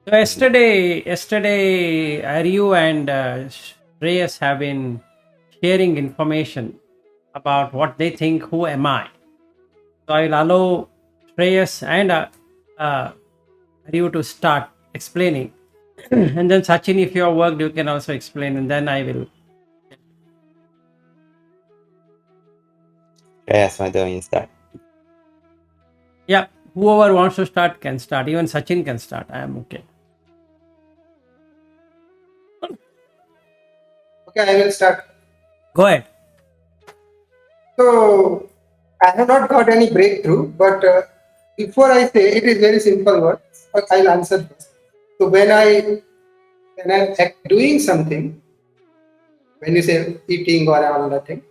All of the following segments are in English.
So yesterday, Aryu and Shreyas have been sharing information about what they think. Who am I? So I will allow Shreyas and uh, Aryu to start explaining, and then Sachin, if you have worked, you can also explain, and then I will. Yes, why don't you start? Yeah, whoever wants to start can start. Even Sachin can start. I am okay. Okay, I will start. Go ahead. So, I have not got any breakthrough, but before I say it is very simple word, but I'll answer first. So when I'm doing something, when you say eating or all that thing,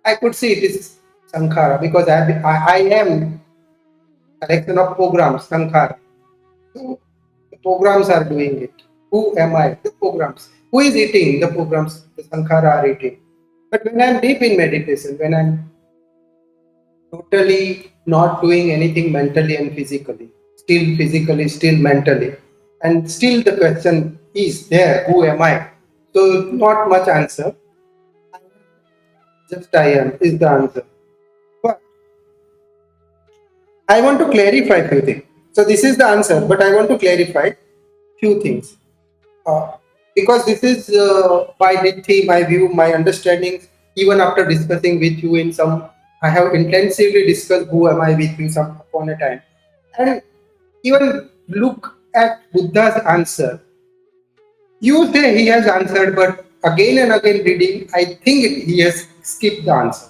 I could see it is sankhara because I am collection of programs sankhara. So the programs are doing it. Who am I? The programs. Who is eating? The programs. The sankhara are eating. But when I'm deep in meditation, when I'm totally not doing anything mentally and physically, still mentally, and still the question is there: Who am I? So not much answer. Just I am is the answer. But I want to clarify few things. So this is the answer, but I want to clarify few things. Uh, because this is my theme, my view, my understanding. Even after discussing with you in some, I have intensively discussed who am I with you some upon a time, and even look at Buddha's answer. You say he has answered, but again and again reading, I think he has skipped the answer.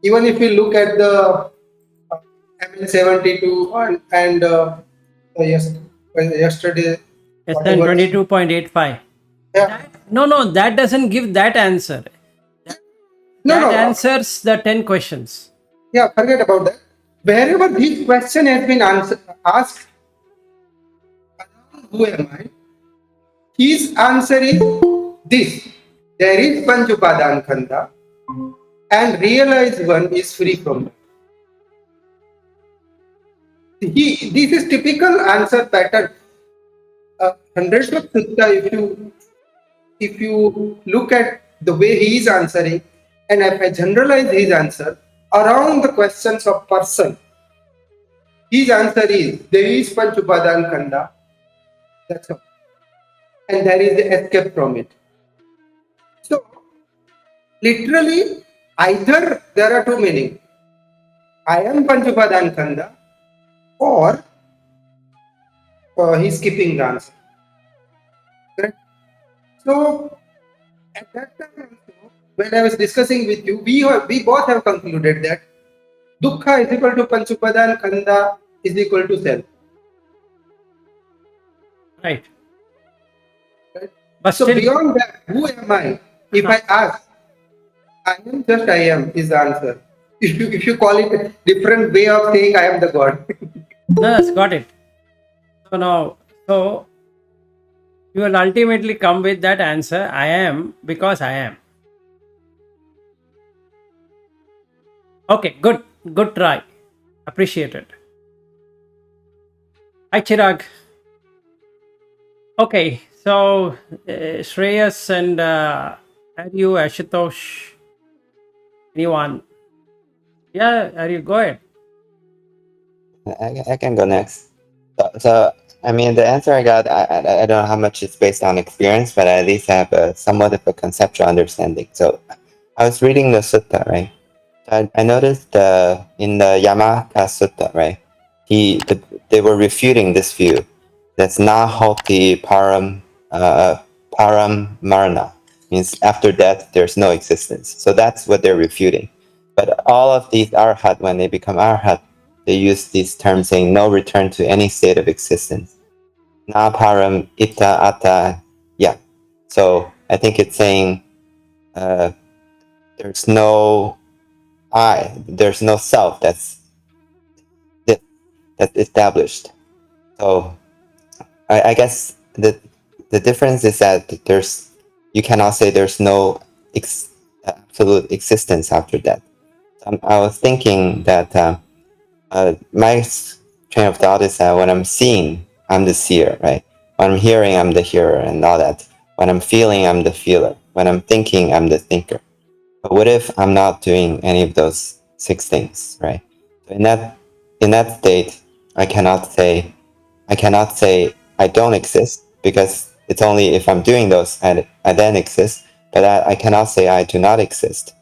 Even if you look at the MN72 and yes, yesterday, SN whatever. 22.85. Yeah. No, no, that doesn't give that answer. No, That no. answers the 10 questions. Yeah, forget about that. Wherever this question has been asked, who am I? His answer is this. There is Panch Upadan Khanda and realized one is free from it. This is typical answer pattern. Hundreds of sutta, if you look at the way he is answering, and if I generalize his answer around the questions of person, his answer is there is Panch Upadan Khanda. That's all. And there is the escape from it. So literally, either there are two meanings. I am Panch Upadan Khanda, or he's skipping the answer. Correct? So at that time also, when I was discussing with you, we both have concluded that dukkha is equal to panchupadan, khanda is equal to self. Right. Right? But So still, beyond that, who am I? If I ask, I am just I am is the answer. If you call it a different way of saying I am the God. no, that's got it. So now, so you will ultimately come with that answer. I am because I am. Okay, good. Good try. Appreciate it. Hi, Chirag. Okay, so Shreyas and are you Ashutosh? Anyone? Yeah, are you go ahead? I can go next. So, I mean, the answer I got, I don't know how much it's based on experience, but I at least have a somewhat of a conceptual understanding. So, I was reading the sutta, right? I noticed in the Yamaka Sutta, right? They were refuting this view that's nahoti param marana, means after death there's no existence. So that's what they're refuting. But all of these arhat, when they become arhat, they use these terms saying no return to any state of existence. Na param ita ata, yeah. So I think it's saying uh, there's no there's no self that's established. So I guess the difference is that you cannot say there's no absolute existence after death. I was thinking that my train of thought is that when I'm seeing, I'm the seer, right? When I'm hearing, I'm the hearer and all that. When I'm feeling, I'm the feeler. When I'm thinking, I'm the thinker. But what if I'm not doing any of those 6 things, right? So in that state, I cannot say I don't exist, because it's only if I'm doing those I then exist. But I cannot say I do not exist,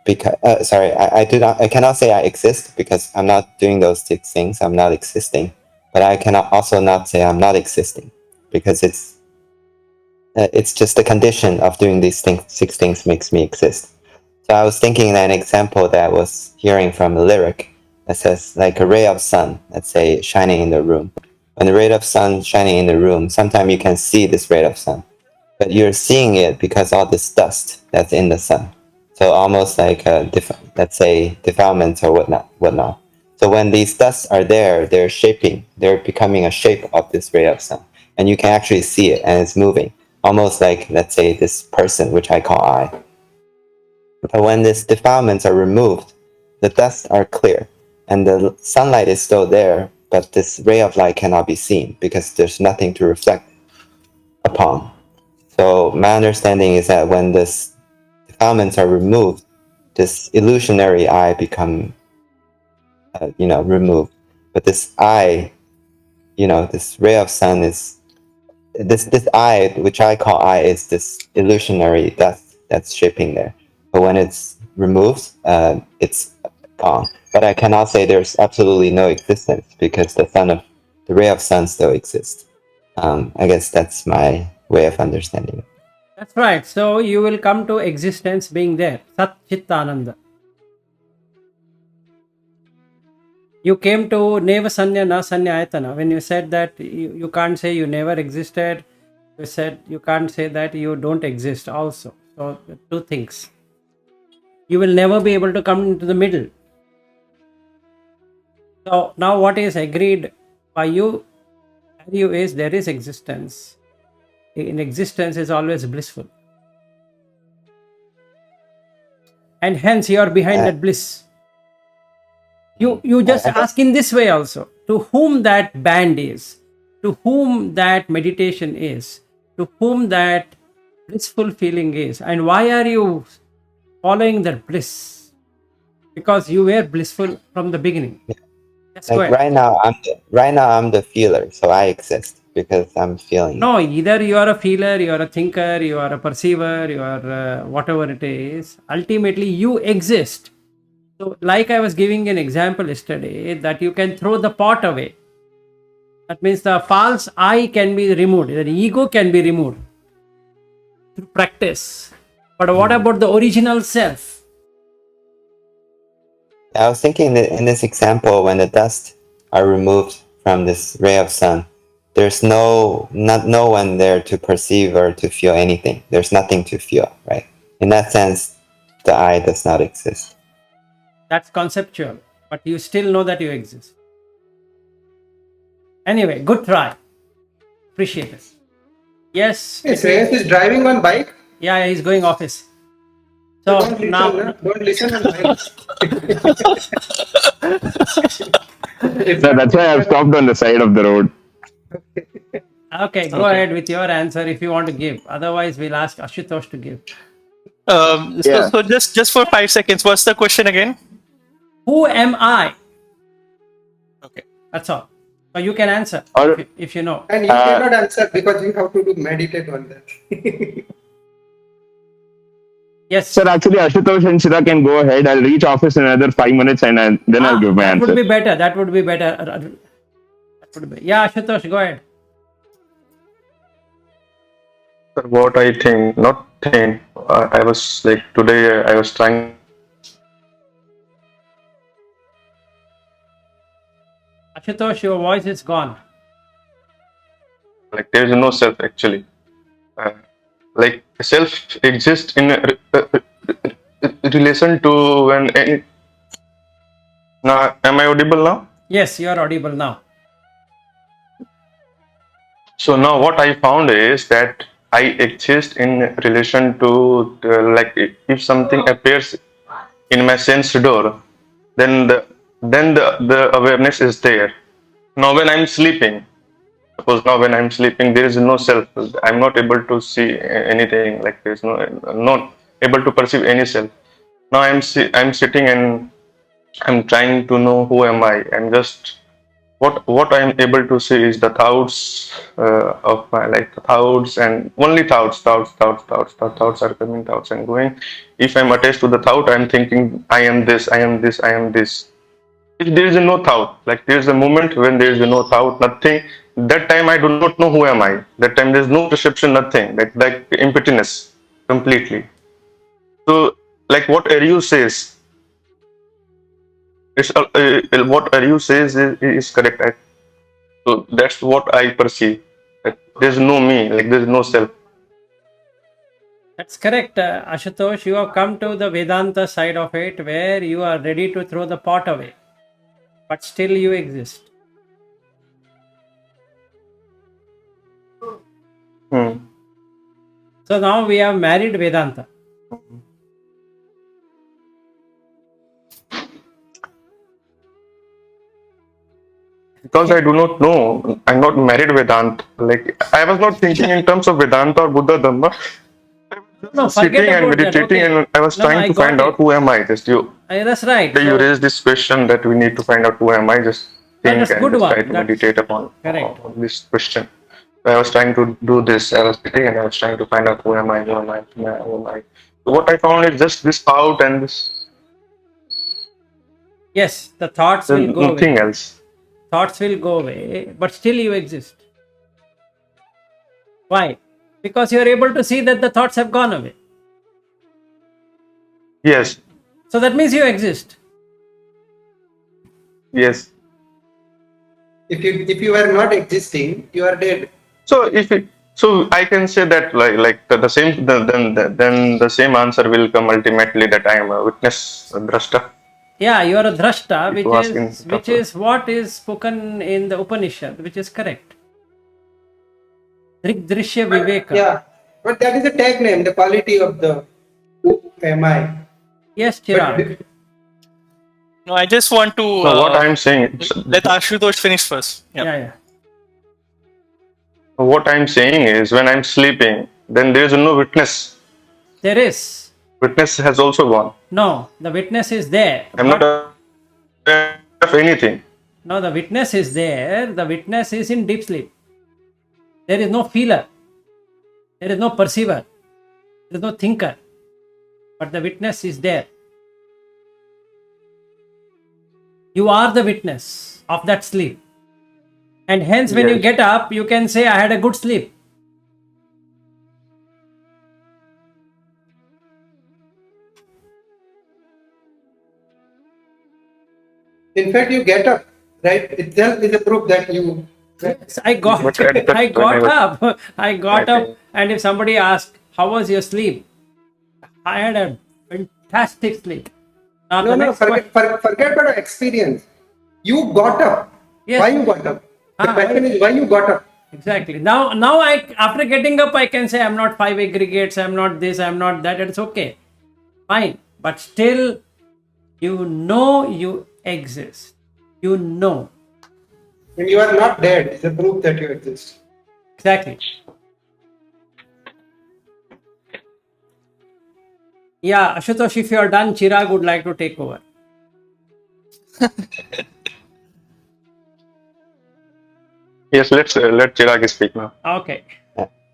because I cannot say I exist because I'm not doing those 6 things. I'm not existing. But I cannot also not say I'm not existing, because it's just the condition of doing these 6 things makes me exist. So I was thinking that an example that I was hearing from a lyric that says, like a ray of sun, let's say, shining in the room. When the ray of sun shining in the room, sometimes you can see this ray of sun, but you're seeing it because all this dust that's in the sun. So almost like let's say defilements or whatnot. So when these dusts are there, they're becoming a shape of this ray of sun, and you can actually see it, and it's moving, almost like, let's say, this person, which I call I. But when these defilements are removed, the dusts are clear, and the sunlight is still there, but this ray of light cannot be seen because there's nothing to reflect upon. So my understanding is that when these defilements are removed, this illusionary I become, removed. But this I, this ray of sun is this I, which I call I, is this illusionary that's shaping there. But when it's removed, it's gone. But I cannot say there's absolutely no existence, because the ray of sun still exists. I guess that's my way of understanding it. That's right. So you will come to existence being there. Sat Chit Ananda. You came to Neva Sanya Na Sanya Ayatana. When you said that you can't say you never existed, you said you can't say that you don't exist also. So two things. You will never be able to come into the middle. So now what is agreed by you is there is existence. In existence is always blissful. And hence you are behind that bliss. You just ask in this way also, to whom that band is, to whom that meditation is, to whom that blissful feeling is, and why are you following that bliss? Because you were blissful from the beginning. That's Like correct. right now I'm the feeler, so I exist because I'm feeling it. No, either you are a feeler, you are a thinker, you are a perceiver, you are whatever it is. Ultimately, you exist. So, like I was giving an example yesterday, that you can throw the pot away. That means the false I can be removed, the ego can be removed through practice. But what about the original self? I was thinking that in this example, when the dust are removed from this ray of sun, there's no one there to perceive or to feel anything. There's nothing to feel, right? In that sense, the I does not exist. That's conceptual, but you still know that you exist. Anyway, good try. Appreciate it. Yes. Hey, Shreyas is driving on bike. Yeah, he's going office. So So don't listen, now, no? Don't listen on bike. So that's why I've stopped on the side of the road. okay, go ahead with your answer if you want to give. Otherwise, we'll ask Ashutosh to give. Yeah. So just for 5 seconds, what's the question again? Who am I? Okay. That's all. So you can answer Or- if you know. And you cannot answer because you have to do meditate on that. Yes. Sir, actually, Ashutosh and Shira can go ahead. I'll reach office in another 5 minutes, and then I'll give my that answer. would be better. That would be better. That would be. Yeah, Ashutosh, go ahead. Sir, what I think, not think, I was like today I was trying, Ashutosh, your voice is gone. like there is no self actually. Like self exists in relation to when any. Now, am I audible now? Yes, you are audible now. So now what I found is that I exist in relation to like if something appears in my sense door, then the awareness is there. Now when I'm sleeping, Suppose now when I'm sleeping, there is no self. I'm not able to see anything. Like there's not able to perceive any self. Now I'm sitting and I'm trying to know who am I. I'm just what I'm able to see is the thoughts of my like thoughts and only thoughts are coming, thoughts and going. If I'm attached to the thought, I'm thinking I am this, I am this, I am this. If there is no thought, like there is a moment when there is no thought, nothing. That time I do not know who am I. That time there is no perception, nothing. Like emptiness completely. So like what Aryu says, what Aryu says is correct. So that's what I perceive. That there's no me, like there's no self. That's correct, Ashutosh. You have come to the Vedanta side of it where you are ready to throw the pot away, but still you exist. Hmm. So now we have married Vedanta. Because I do not know, I'm not married Vedanta. Like I was not thinking in terms of Vedanta or Buddha Dhamma. No, Sitting forget and about that. meditating, Okay. and I was No, trying I to got find out it. who am I. Just you, That's right. you So, raised this question that we need to find out who am I. Just think that's a and good just try one. to That's meditate upon correct. this question. I was trying to do this. I was sitting and I was trying to find out who am I, who am I, who am I. So what I found is just this thought and this. Yes, the thoughts will Then go nothing away. else. Thoughts will go away, but still you exist. Why? Because you are able to see that the thoughts have gone away. Yes, So that means you exist. yes. If you are not existing, you are dead. So if it, so I can say that like the same then the same answer will come ultimately that I am a witness, a drashta. Yeah, you are a drashta, If you ask in which is what is spoken in the Upanishad, which is correct. Drik Drishya Viveka. Yeah, but that is a tag name, the quality of the who am I. Yes, But Chirag. No, I just want to no, what I'm saying, let Ashutosh finish first. Yeah. Yeah. what I'm saying is when I'm sleeping, then there is no witness. There is. Witness has also gone. No, the witness is there. I'm not aware of anything. No, the witness is there. The witness is in deep sleep. There is no feeler. There is no perceiver. There is no thinker. But the witness is there. You are the witness of that sleep. And hence, when you Yes. get up, you can say, I had a good sleep. in fact, you get up, right? Itself is a proof that you. Yes, I got, But at that I when I got was up. I got up, writing, and if somebody asked, "How was your sleep?" I had a fantastic sleep. Now No, the no, next question. forget about the experience. You got up. Yes. Why you got up? The question is why you got up. Exactly. Now I after getting up, I can say I'm not five aggregates. I'm not this. I'm not that. It's okay, fine. But still, you know you exist. You know When you are not dead, it's a proof that you exist. exactly. Yeah, Ashutosh, if you are done, Chirag would like to take over. yes, let Chirag speak now. Okay.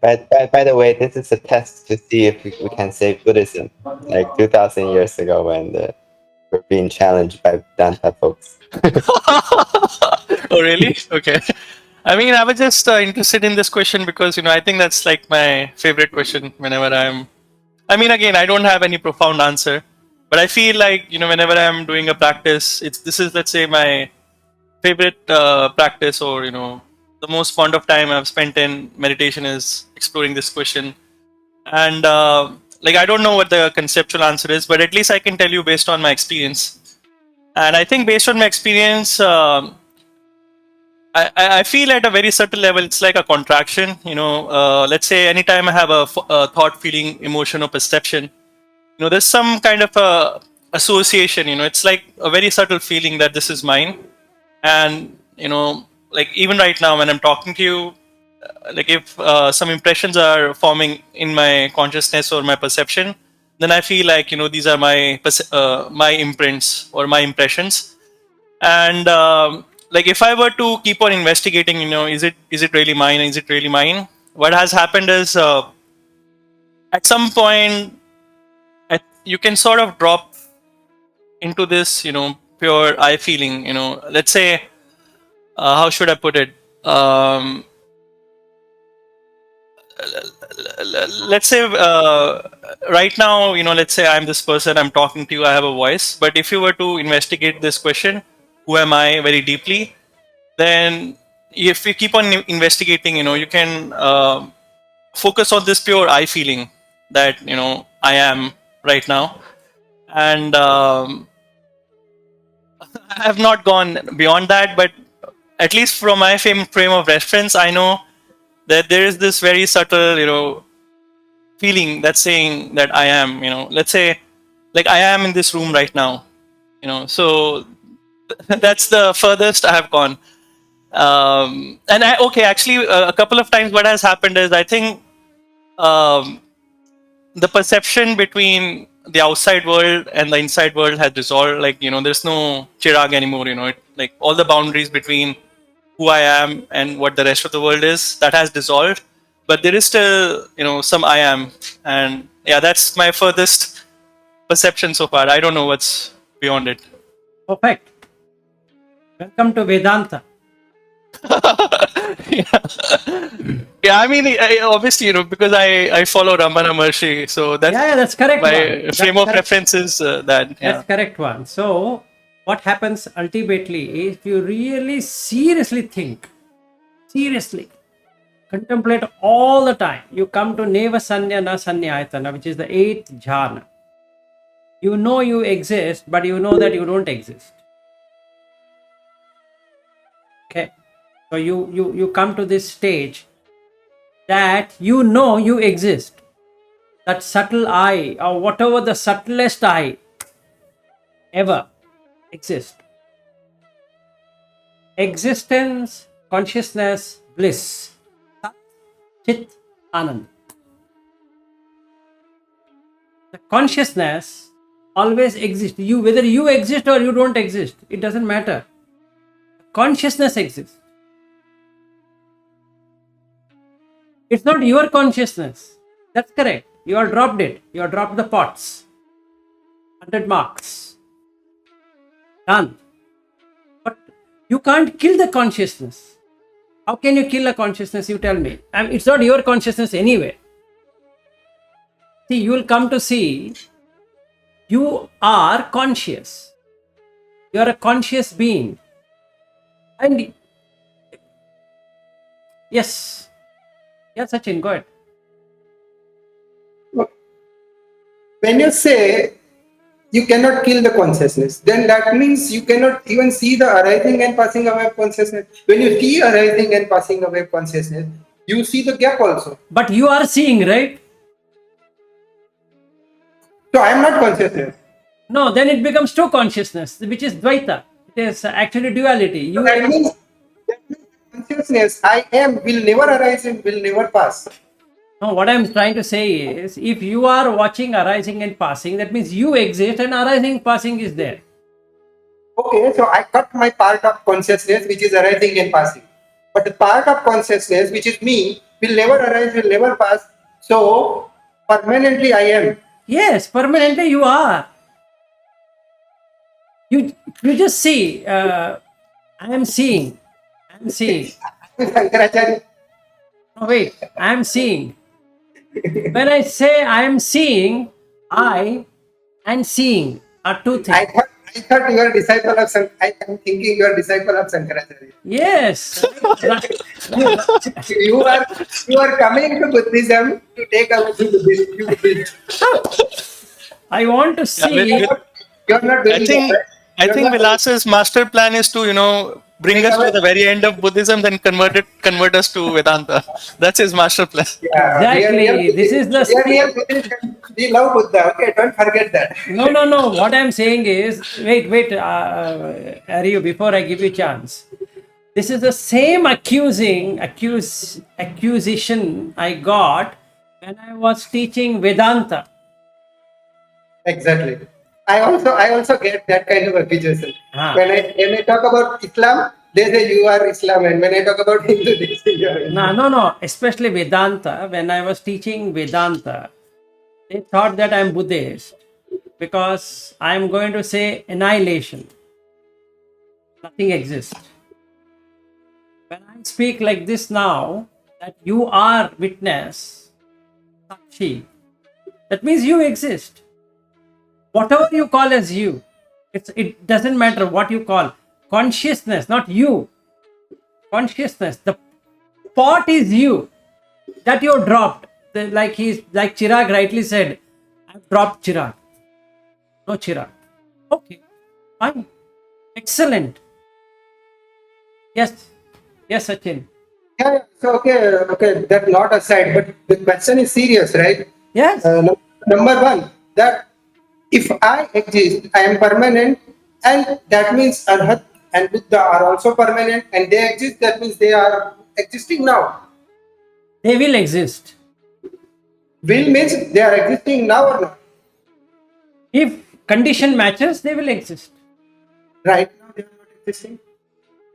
By the way, this is a test to see if we can save Buddhism, like 2,000 years ago when we're being challenged by Danta folks. Oh, really? Okay. I mean, I was just interested in this question because I think that's like my favorite question whenever I'm. I mean, again, I don't have any profound answer, but I feel like whenever I'm doing a practice, this is, let's say, my favorite practice, or the most fond of time I've spent in meditation is exploring this question. And like, I don't know what the conceptual answer is, but at least I can tell you based on my experience. And I think based on my experience, I feel at a very subtle level, it's like a contraction. Let's say anytime I have a thought, feeling, emotion, or perception, there's some kind of a association. It's like a very subtle feeling that this is mine, and like even right now when I'm talking to you, like if some impressions are forming in my consciousness or my perception, then I feel like these are my imprints or my impressions. And like if I were to keep on investigating, is it really mine? Is it really mine? What has happened is at some point you can sort of drop into this pure I feeling. Let's say, how should I put it? Um, let's say right now, let's say I'm this person, I'm talking to you, I have a voice. But if you were to investigate this question, who am I, very deeply, then if you keep on investigating, you can focus on this pure I feeling that I am right now. And I have not gone beyond that, but at least from my frame of reference, I know that there is this very subtle feeling that's saying that I am, let's say, like I am in this room right now, so that's the furthest I have gone. And okay, actually, a couple of times what has happened is I think um, the perception between the outside world and the inside world has dissolved. Like, there's no chirag anymore, like all the boundaries between who I am and what the rest of the world is, that has dissolved. But there is still, some I am. And yeah, that's my furthest perception so far. I don't know what's beyond it. Perfect. Welcome to Vedanta. Yeah, I mean, obviously, because I follow Ramana Maharshi, so that's Yeah, that's correct. my One. frame That's of correct. reference is that. That's Yeah. correct one. So what happens ultimately is, if you really seriously think, seriously contemplate all the time, you come to Neva Sanya Na Sanyayatana, which is the 8th jhana. You know you exist, but you know that you don't exist. Okay. So you come to this stage that you know you exist. That subtle I, or whatever the subtlest I ever exist. Existence, consciousness, bliss. Sat, Chit, Anand. The consciousness always exists. Whether you exist or you don't exist, it doesn't matter. Consciousness exists. It's not your consciousness. That's correct. You have dropped it. You have dropped the pots. 100 marks. Done. But you can't kill the consciousness. How can you kill a consciousness? You tell me. It's not your consciousness anyway. See, you will come to see you are conscious. You are a conscious being. And yes. Yes, Sachin, go ahead. When you say you cannot kill the consciousness, then that means you cannot even see the arising and passing away of consciousness. When you see arising and passing away of consciousness, you see the gap also. But you are seeing, right? So I am not consciousness. No, then it becomes two consciousness, which is Dvaita. It is actually duality. So that means consciousness I am will never arise and will never pass. No, what I'm trying to say is, if you are watching arising and passing, that means you exist and arising passing is there. Okay, so I cut my part of consciousness which is arising and passing. But the part of consciousness which is me will never arise, will never pass. So permanently I am. Yes, permanently you are. You just see, I am seeing. I am seeing. Shankaracharya. No, wait, I am seeing. When I say I am seeing, I and seeing are two I things. thought you are a disciple of I am thinking you are a disciple of Shankaracharya. Yes. You are coming to Buddhism to take away the Buddhist. I want to see. You are not doing that. I You're think not- Vilas's master plan is to bring us to the very end of Buddhism, then convert us to Vedanta. That's his master plan. Yeah, Exactly. This is the real Buddhist. We love Buddha. Okay, don't forget that. No. What I'm saying is, wait, Ariyu, before I give you chance, This is the same accusation I got when I was teaching Vedanta. Exactly. I also get that kind of accusation. Ah. When I talk about Islam, they say you are Islam, and when I talk about Hindu, they say you are Hindu. No. Especially Vedanta. When I was teaching Vedanta, they thought that I'm Buddhist because I'm going to say annihilation. Nothing exists. When I speak like this now, that you are witness, Sakshi, that means you exist. Whatever you call as you, it doesn't matter what you call. Consciousness, not you. Consciousness. The pot is you that you dropped. Like Chirag rightly said, I've dropped Chirag. No Chirag. Okay, fine. Excellent. Yes. Yes, Sachin. Yeah, yeah. So okay, that not aside, but the question is serious, right? Yes. Number one, that if I exist, I am permanent, and that means Arhat and Buddha are also permanent, and they exist. That means they are existing now. They will exist. Will means they are existing now or not? If condition matches, they will exist. Right now they are not existing.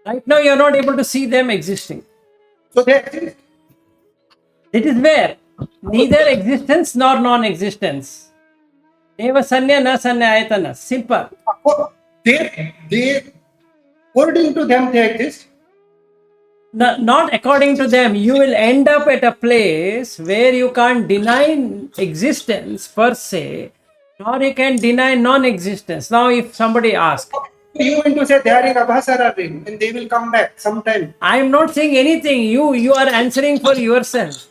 Right now, you are not able to see them existing. So they exist. It is where neither existence nor non-existence. Neva sanya na sanya ayatana. Simple. They according to them they exist. Not according to them. You will end up at a place where you can't deny existence per se, nor you can deny non-existence. Now, if somebody asks, You mean to say they are in Abhasara ring and they will come back sometime. I am not saying anything. You are answering for yourself.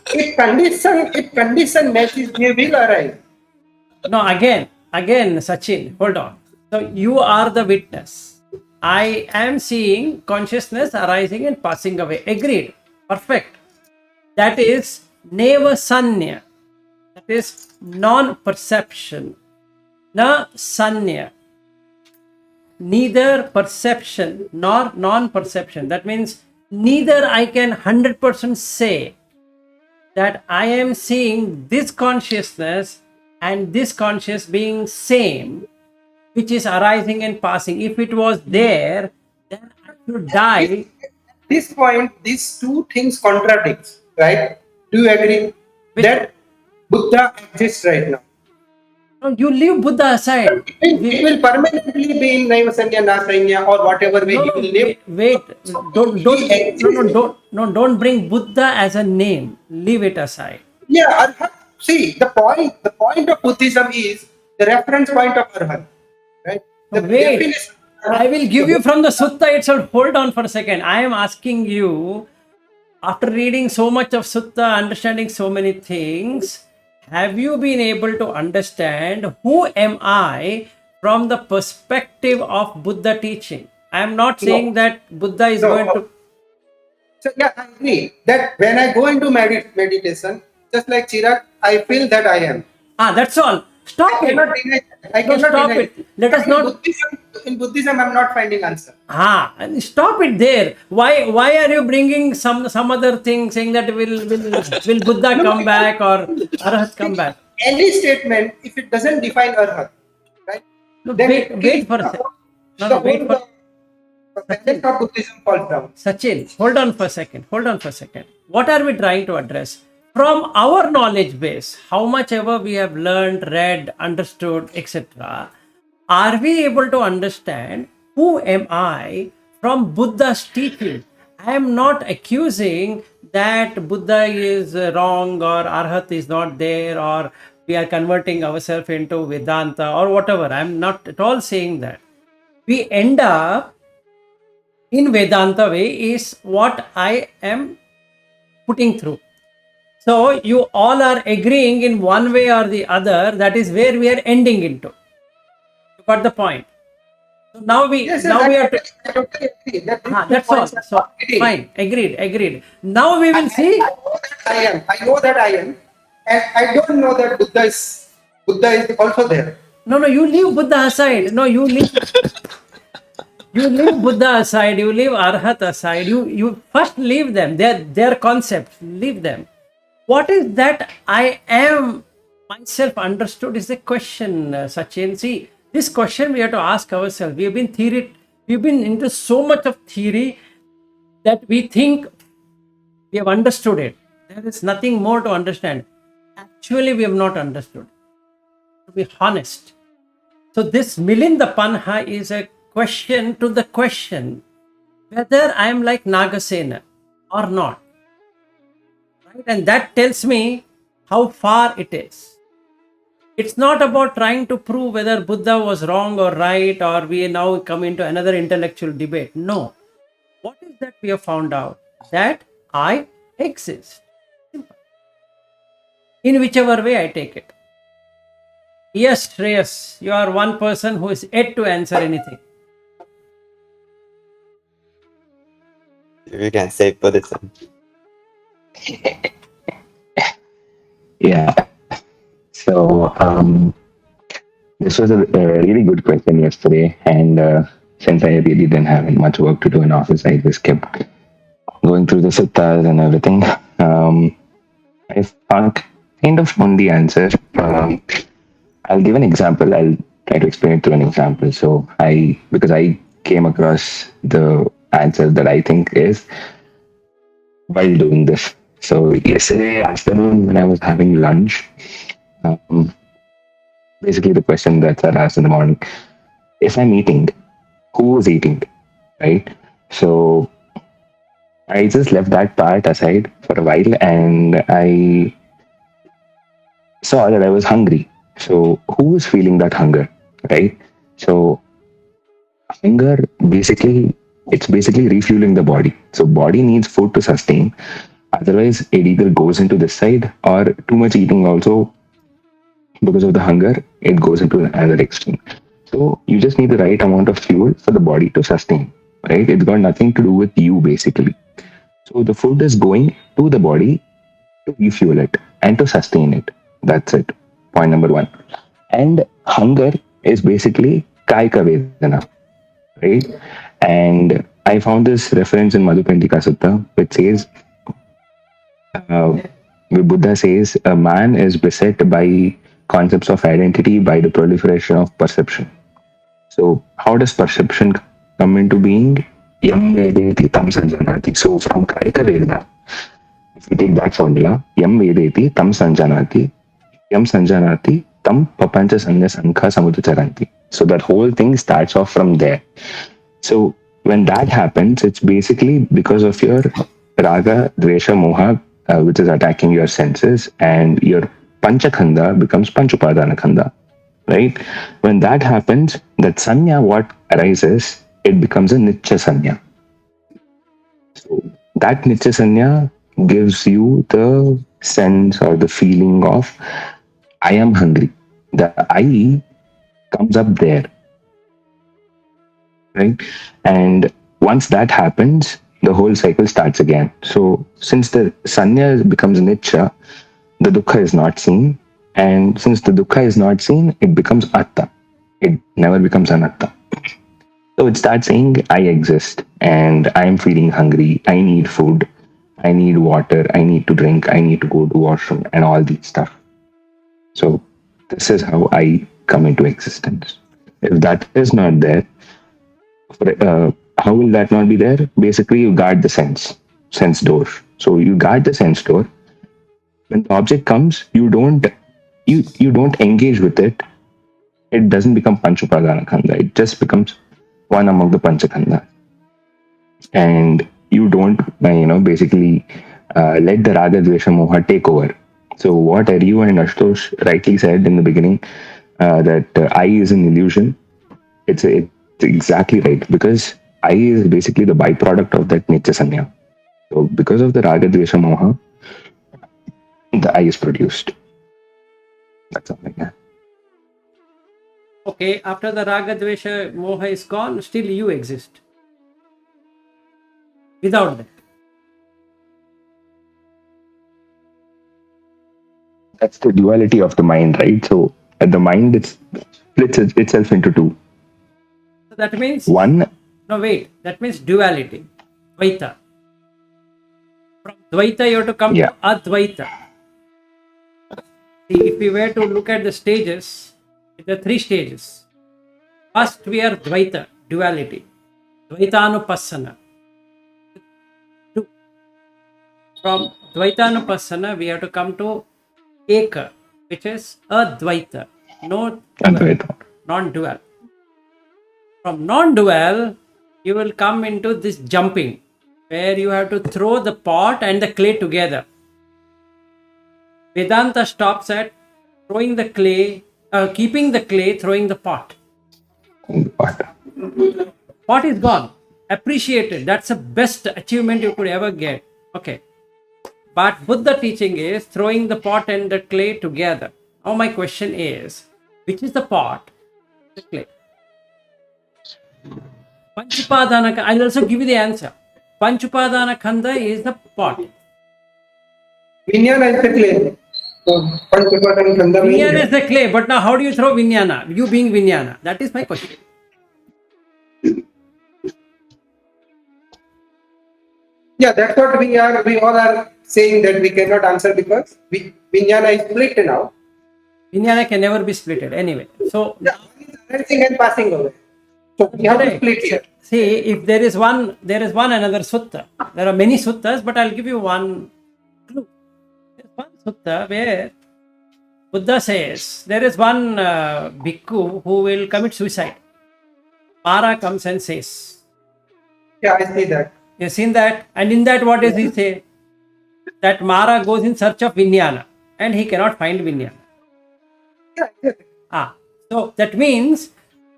If condition matches, they will arrive. No, again, Sachin, hold on. So you are the witness. I am seeing consciousness arising and passing away. Agreed. Perfect. That is neva sanya. That is non-perception. Na sanya. Neither perception nor non-perception. That means neither I can 100% say that I am seeing this consciousness and this conscious being same, which is arising and passing. If it was there, then I should die. At this point, these two things contradict, right? Do you agree that Buddha exists right now? No, you leave Buddha aside. It will permanently be in Naivasanya, Nasanya, or whatever way No, he no, will live. wait. Don't bring Buddha as a name. Leave it aside. Yeah, Arhat. See, the point of Buddhism is the reference point of Arhat, right? The Wait, definition of Arhat I will give you from the Sutta itself. Hold on for a second. I am asking you, after reading so much of Sutta, understanding so many things, have you been able to understand who am I from the perspective of Buddha teaching? I am not saying that Buddha is going to. So yeah, I agree that when I go into meditation, just like Chirag, I feel that I am. That's all. Stop I it. cannot deny that. I No, cannot stop deny it. Let us not. In Buddhism, I'm not finding answer. And stop it there. Why are you bringing some other thing saying that will Buddha come back or Arhat come back? Any statement, if it doesn't define Arhat, right? No, then wait for a second. No, wait for the balance of Buddhism falls down. Sachin. Hold on for a second. What are we trying to address? From our knowledge base, how much ever we have learned, read, understood, etc., are we able to understand who am I from Buddha's teaching? I am not accusing that Buddha is wrong or Arhat is not there or we are converting ourselves into Vedanta or whatever. I am not at all saying that. We end up in Vedanta way is what I am putting through. So you all are agreeing in one way or the other. That is where we are ending into. You got the point. So now we Yes, now we I are. totally agree. That these two That's all. points are So contradicting. fine. Agreed. Now we will see. I know that I am, and I don't know that Buddha is also there. No, you leave Buddha aside. No, you leave. You leave Buddha aside, you leave Arhat aside, you first leave them, their concepts, leave them. What is that I am myself understood is the question, Sachin. See, this question we have to ask ourselves. We've been into so much of theory that we think we have understood it. There is nothing more to understand. Actually, we have not understood, to be honest. So, this Milinda Panha is a question to the question whether I am like Nagasena or not. Right? And that tells me how far it is. It's not about trying to prove whether Buddha was wrong or right, or we now come into another intellectual debate. No. What is that we have found out? That I exist. Simple. In whichever way I take it. Yes, Shreyas, you are one person who is yet to answer anything. If you can say Buddhism. Yeah. So this was a really good question yesterday, and since I really didn't have much work to do in office, I just kept going through the suttas and everything. I found kind of found the answer. I'll give an example. I'll try to explain it through an example. So because I came across the answer that I think is while doing this. So yesterday afternoon when I was having lunch, um, basically the question that's asked in the morning: if I'm eating, who was eating, right? So I just left that part aside for a while, and I saw that I was hungry. So who was feeling that hunger, right? So hunger basically it's basically refueling the body. So body needs food to sustain. Otherwise, it either goes into this side or too much eating also because of the hunger, it goes into another extreme. So you just need the right amount of fuel for the body to sustain, right? It's got nothing to do with you basically. So the food is going to the body to refuel it and to sustain it. That's it. Point number one. And hunger is basically kaika vedana, right? And I found this reference in Madhupendika Sutta, which says, uh, Buddha says, a man is beset by concepts of identity by the proliferation of perception. So, how does perception come into being? Yam vedeti tam sanjanati. So, from Kaika Vedana, if we take that formula, yam vedeti tam sanjanati, yam sanjanati tam papancha sanya sankha samudacharanti. So, that whole thing starts off from there. So when that happens, it's basically because of your raga, dvesha, moha, which is attacking your senses, and your panchakhanda becomes panchupadana khanda, right? When that happens, that sanya, what arises, it becomes a nitya sanya. So that nitya sanya gives you the sense or the feeling of I am hungry. The I comes up there, right? And once that happens, the whole cycle starts again. So since the sanya becomes nitya, the dukkha is not seen. And since the dukkha is not seen, it becomes atta. It never becomes anatta. So it starts saying, I exist and I'm feeling hungry. I need food. I need water. I need to drink. I need to go to washroom and all these stuff. So this is how I come into existence. If that is not there, how will that not be there? Basically, you guard the sense door. So you guard the sense door. When the object comes, you don't engage with it. It doesn't become panchupadana khanda. It just becomes one among the panchakhanda, and you don't basically let the raga dvesha moha take over. So what Aryu and Ashtosh rightly said in the beginning, that I is an illusion. It's exactly right because I is basically the byproduct of that nitya sanya. So because of the raga dvesha moha, the I is produced. That's something. Yeah. Okay, after the raga, dvesha, moha is gone, still you exist. Without that. That's the duality of the mind, right? So the mind splits itself into two. So that means One, No, wait. That means duality. Dvaita. From Dvaita, you have to come Yeah. to Advaita. See, if we were to look at the stages, there are three stages. First, we are Dvaita, duality. Dvaitanupassana. Two. From Dvaitanupassana, we have to come to Eka, which is Advaita, no dual, Advaita. non-dual. From non-dual, you will come into this jumping, where you have to throw the pot and the clay together. Vedanta stops at throwing the clay, keeping the clay, throwing the pot. What? Pot is gone. Appreciated. That's the best achievement you could ever get. Okay. But Buddha teaching is throwing the pot and the clay together. Now my question is, which is the pot? The clay. Panchupadana, I'll also give you the answer. Panchupadana Khanda is the pot. Vijnana is the clay. So, Panchapadana Kanda Vijnana means is the clay, but now how do you throw Vijnana? You being Vijnana. That is my question. yeah, that's what we are. We all are saying that we cannot answer because Vijnana is split now. Vijnana can never be splitted anyway. So, Yeah, one is arising and passing away. So we have to correct. split here. See, if there is one another sutta. There are many suttas, but I'll give you one clue. There's one sutta where Buddha says there is one bhikkhu who will commit suicide. Mara comes and says, Yeah, I see that. "You've seen that?" And in that, what does he say? That Mara goes in search of Vijnana and he cannot find Vijnana. Yeah, yeah. So that means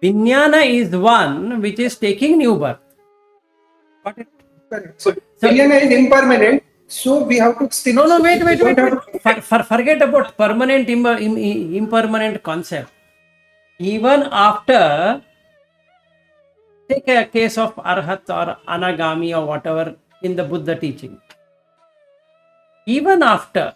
Vijnana is one which is taking new birth. Got it? Correct. So Vijnana is impermanent. So we have to still. No, wait. we don't have to- Forget about permanent, impermanent concept. Even after, take a case of Arhat or Anagami or whatever in the Buddha teaching. Even after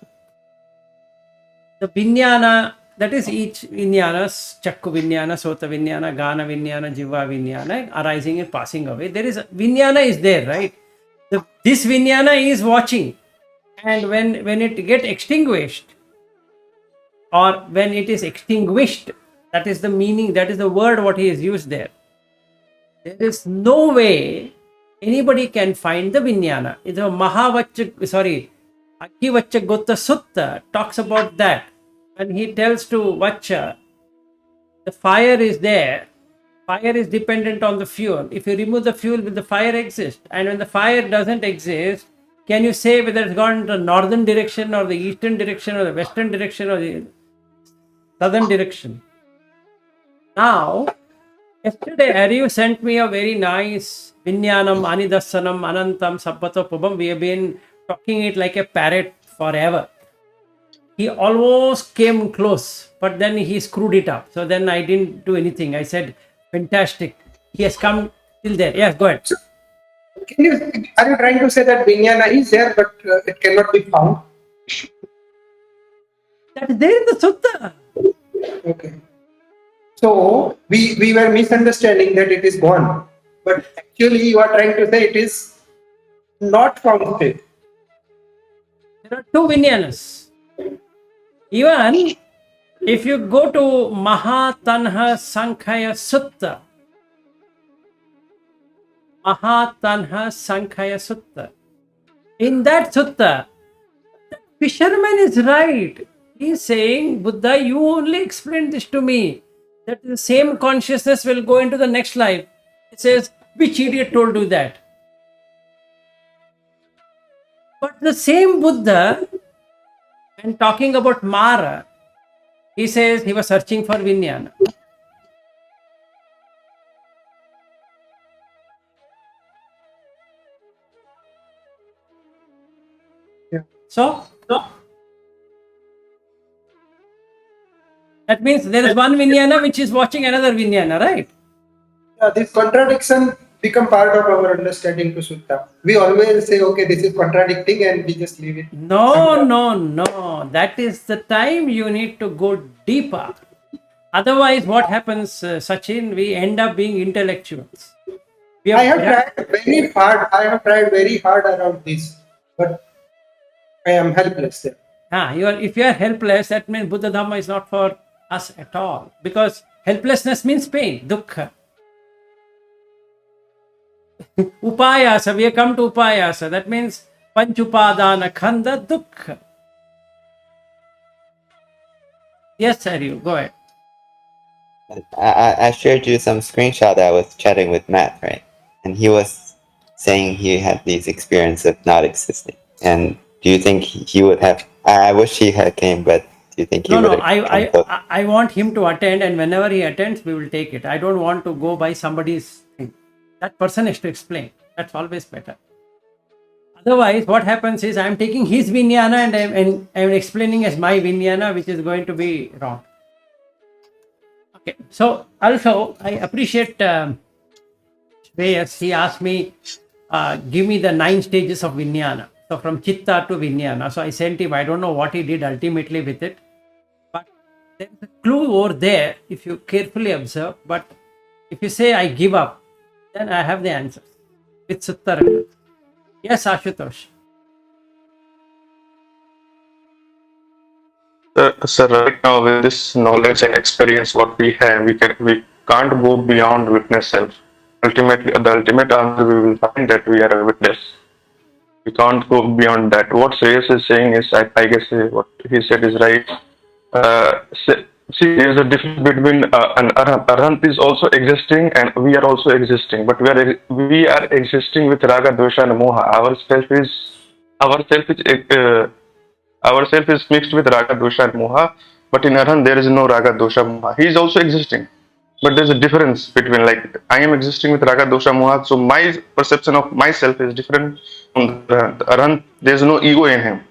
the Vijnana, that is each Vijnanas, Chakku Vijnana, Sota Vijnana, Gana Vijnana, Jiva Vijnana, arising and passing away. There is Vijnana is there, right? This Vijnana is watching. And when it get extinguished, or when it is extinguished, that is the meaning, that is the word what he has used there. There is no way anybody can find the Vijnana. It's a Akivacha Gota Sutta talks about that. And he tells to Vacha, the fire is there. Fire is dependent on the fuel. If you remove the fuel, will the fire exist? And when the fire doesn't exist, can you say whether it's gone in the northern direction or the eastern direction or the western direction or the southern direction? Now, yesterday, Ariu sent me a very nice Vinyanam, Anidassanam, Anantam, Sabbato Pubam. We have been talking it like a parrot forever. He almost came close, but then he screwed it up. So then I didn't do anything. I said, fantastic. He has come till there. Yes, go ahead. Are you trying to say that Vijnana is there but it cannot be found? That is there in the sutta. Okay. So we were misunderstanding that it is gone, but actually you are trying to say it is not found there. There are two Vinyanas. Even if you go to Mahatanha Sankhya Sutta, in that sutta, the fisherman is right. He is saying, Buddha, you only explained this to me, that the same consciousness will go into the next life. It says, which idiot told you that? But the same Buddha, and talking about Mara, he says he was searching for Vijnana. Yeah. So that means there is one Vijnana which is watching another Vijnana, right? This contradiction become part of our understanding to Sutta. We always say, okay, this is contradicting and we just leave it. No. That is the time you need to go deeper. Otherwise, what happens, Sachin? We end up being intellectuals. We I have, have tried very hard. I have tried very hard around this, but I am helpless there. if you are helpless, that means Buddha Dhamma is not for us at all. Because helplessness means pain, dukkha. Upayasa, we have come to upayasa. That means panchupadana khanda dukkha. Yes, sir, you go ahead. I shared you some screenshot. I was chatting with Matt, right? And he was saying he had these experiences of not existing. And do you think he would have? I wish he had came, but do you think he No, would no, have come close? I want him to attend, and whenever he attends, we will take it. I don't want to go by somebody's thing. That person has to explain. That's always better. Otherwise, what happens is I'm taking his vinyana and I'm explaining as my vinyana, which is going to be wrong. Okay. So also, I appreciate Shreyas. He asked me, give me the 9 stages of vinyana. So from chitta to vinyana. So I sent him. I don't know what he did ultimately with it, but there's a clue over there if you carefully observe. But if you say I give up, then I have the answers with Sutta. Yes, Ashutosh. Sir, right now with this knowledge and experience what we have, we can't go beyond witness self. Ultimately, the ultimate answer we will find that we are a witness. We can't go beyond that. What Shreyas is saying is, I guess what he said is right. See, there is a difference between an arhant is also existing and we are also existing, but we are existing with raga, dosha, and moha. Our self is ourself is mixed with raga, dosha, and moha. But in arhant there is no raga, dosha, moha. He is also existing, but there's a difference between like I am existing with raga, dosha, moha. So my perception of myself is different from the arhant. Arhant, there's no ego in him.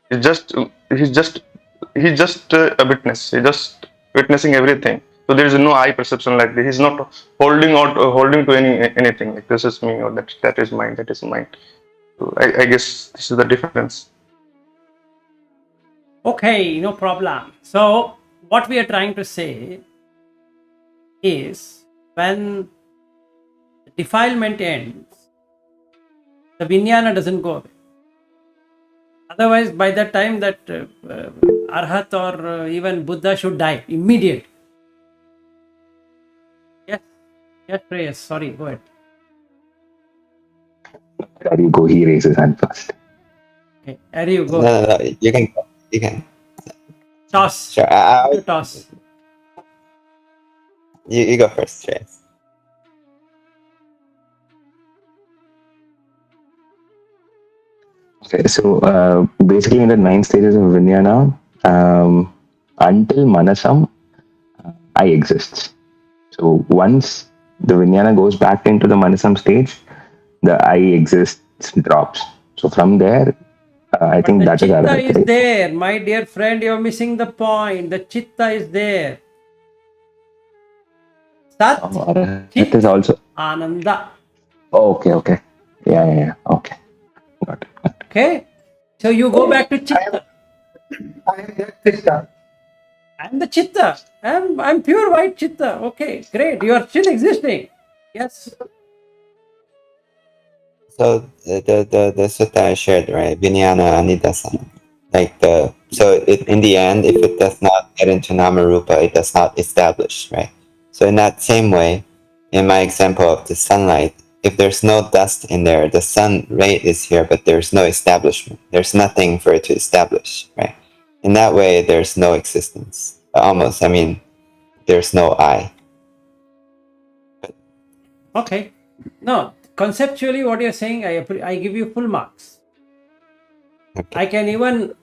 He's just he's just he's just a witness. He's just witnessing everything. So there is no I perception like this. He's not holding to anything like this is me or that is mine. That is mine. So I guess this is the difference. Okay, no problem. So, what we are trying to say is when defilement ends, the vinyana doesn't go away. Otherwise, by that time, that Arhat or even Buddha should die immediately. Yes, yes, Prayas. Sorry, go ahead. There you go. He raises hand first. Okay, there you go. No. You can. You can. Toss. Sure. You toss. You go first, Shreyas. Okay, so basically in the 9 stages of Vijnana, until Manasam, I exist. So once the Vijnana goes back into the Manasam stage, the I exists drops. So from there, I But think the that is chitta Arhat, is right? there. My dear friend, you're missing the point. The chitta is there. Sat, Arhat is Chit, also. Ananda. Oh, okay. Yeah. Okay. Got it. Okay? So you go back to I am, chitta. I am that sister. I'm the chitta. I'm pure white chitta. Okay, great. You are still existing. Yes. So the sutta I shared, right? Vinyana anidasana. Like in the end, if it does not get into nama rupa, it does not establish, right? So in that same way, in my example of the sunlight, if there's no dust in there, the sun ray is here, but there's no establishment. There's nothing for it to establish, right? In that way, there's no existence. Almost, I mean, there's no I. Okay. No, conceptually, what you're saying, I give you full marks. Okay. I can even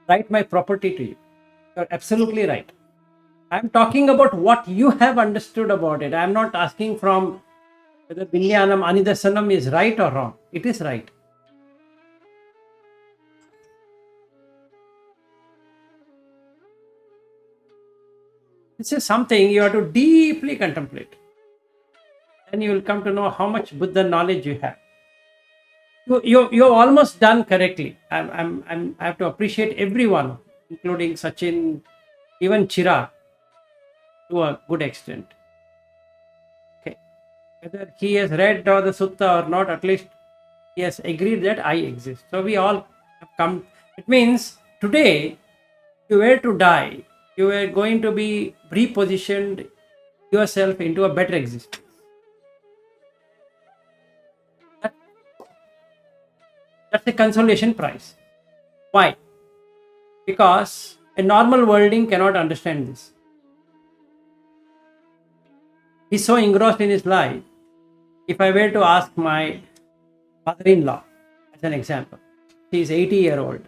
write my property to you. You're absolutely right. I'm talking about what you have understood about it. I'm not asking from whether Vinyanam Anidasanam is right or wrong. It is right. This is something you have to deeply contemplate. Then you will come to know how much Buddha knowledge you have. You're almost done correctly. I have to appreciate everyone, including Sachin, even Chira, to a good extent. Okay. Whether he has read or the sutta or not, at least he has agreed that I exist. So we all have come. It means today, you were to die, you were going to be repositioned yourself into a better existence. That- That's a consolation prize. Why? Because a normal worldling cannot understand this. He's so engrossed in his life. If I were to ask my mother-in-law, as an example, she is 80-year-old.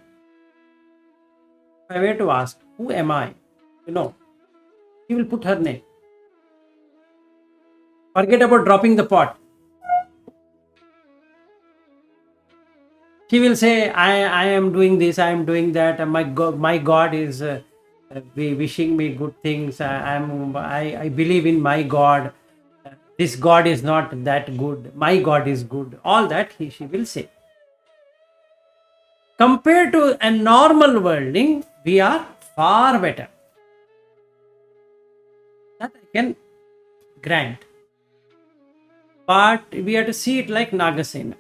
If I were to ask, who am I? She will put her name. Forget about dropping the pot. She will say, I am doing this, I am doing that, and my God is wishing me good things. I believe in my God. This God is not that good. My God is good. All that she will say. Compared to a normal worldling, we are far better. That I can grant. But we have to see it like Nagasena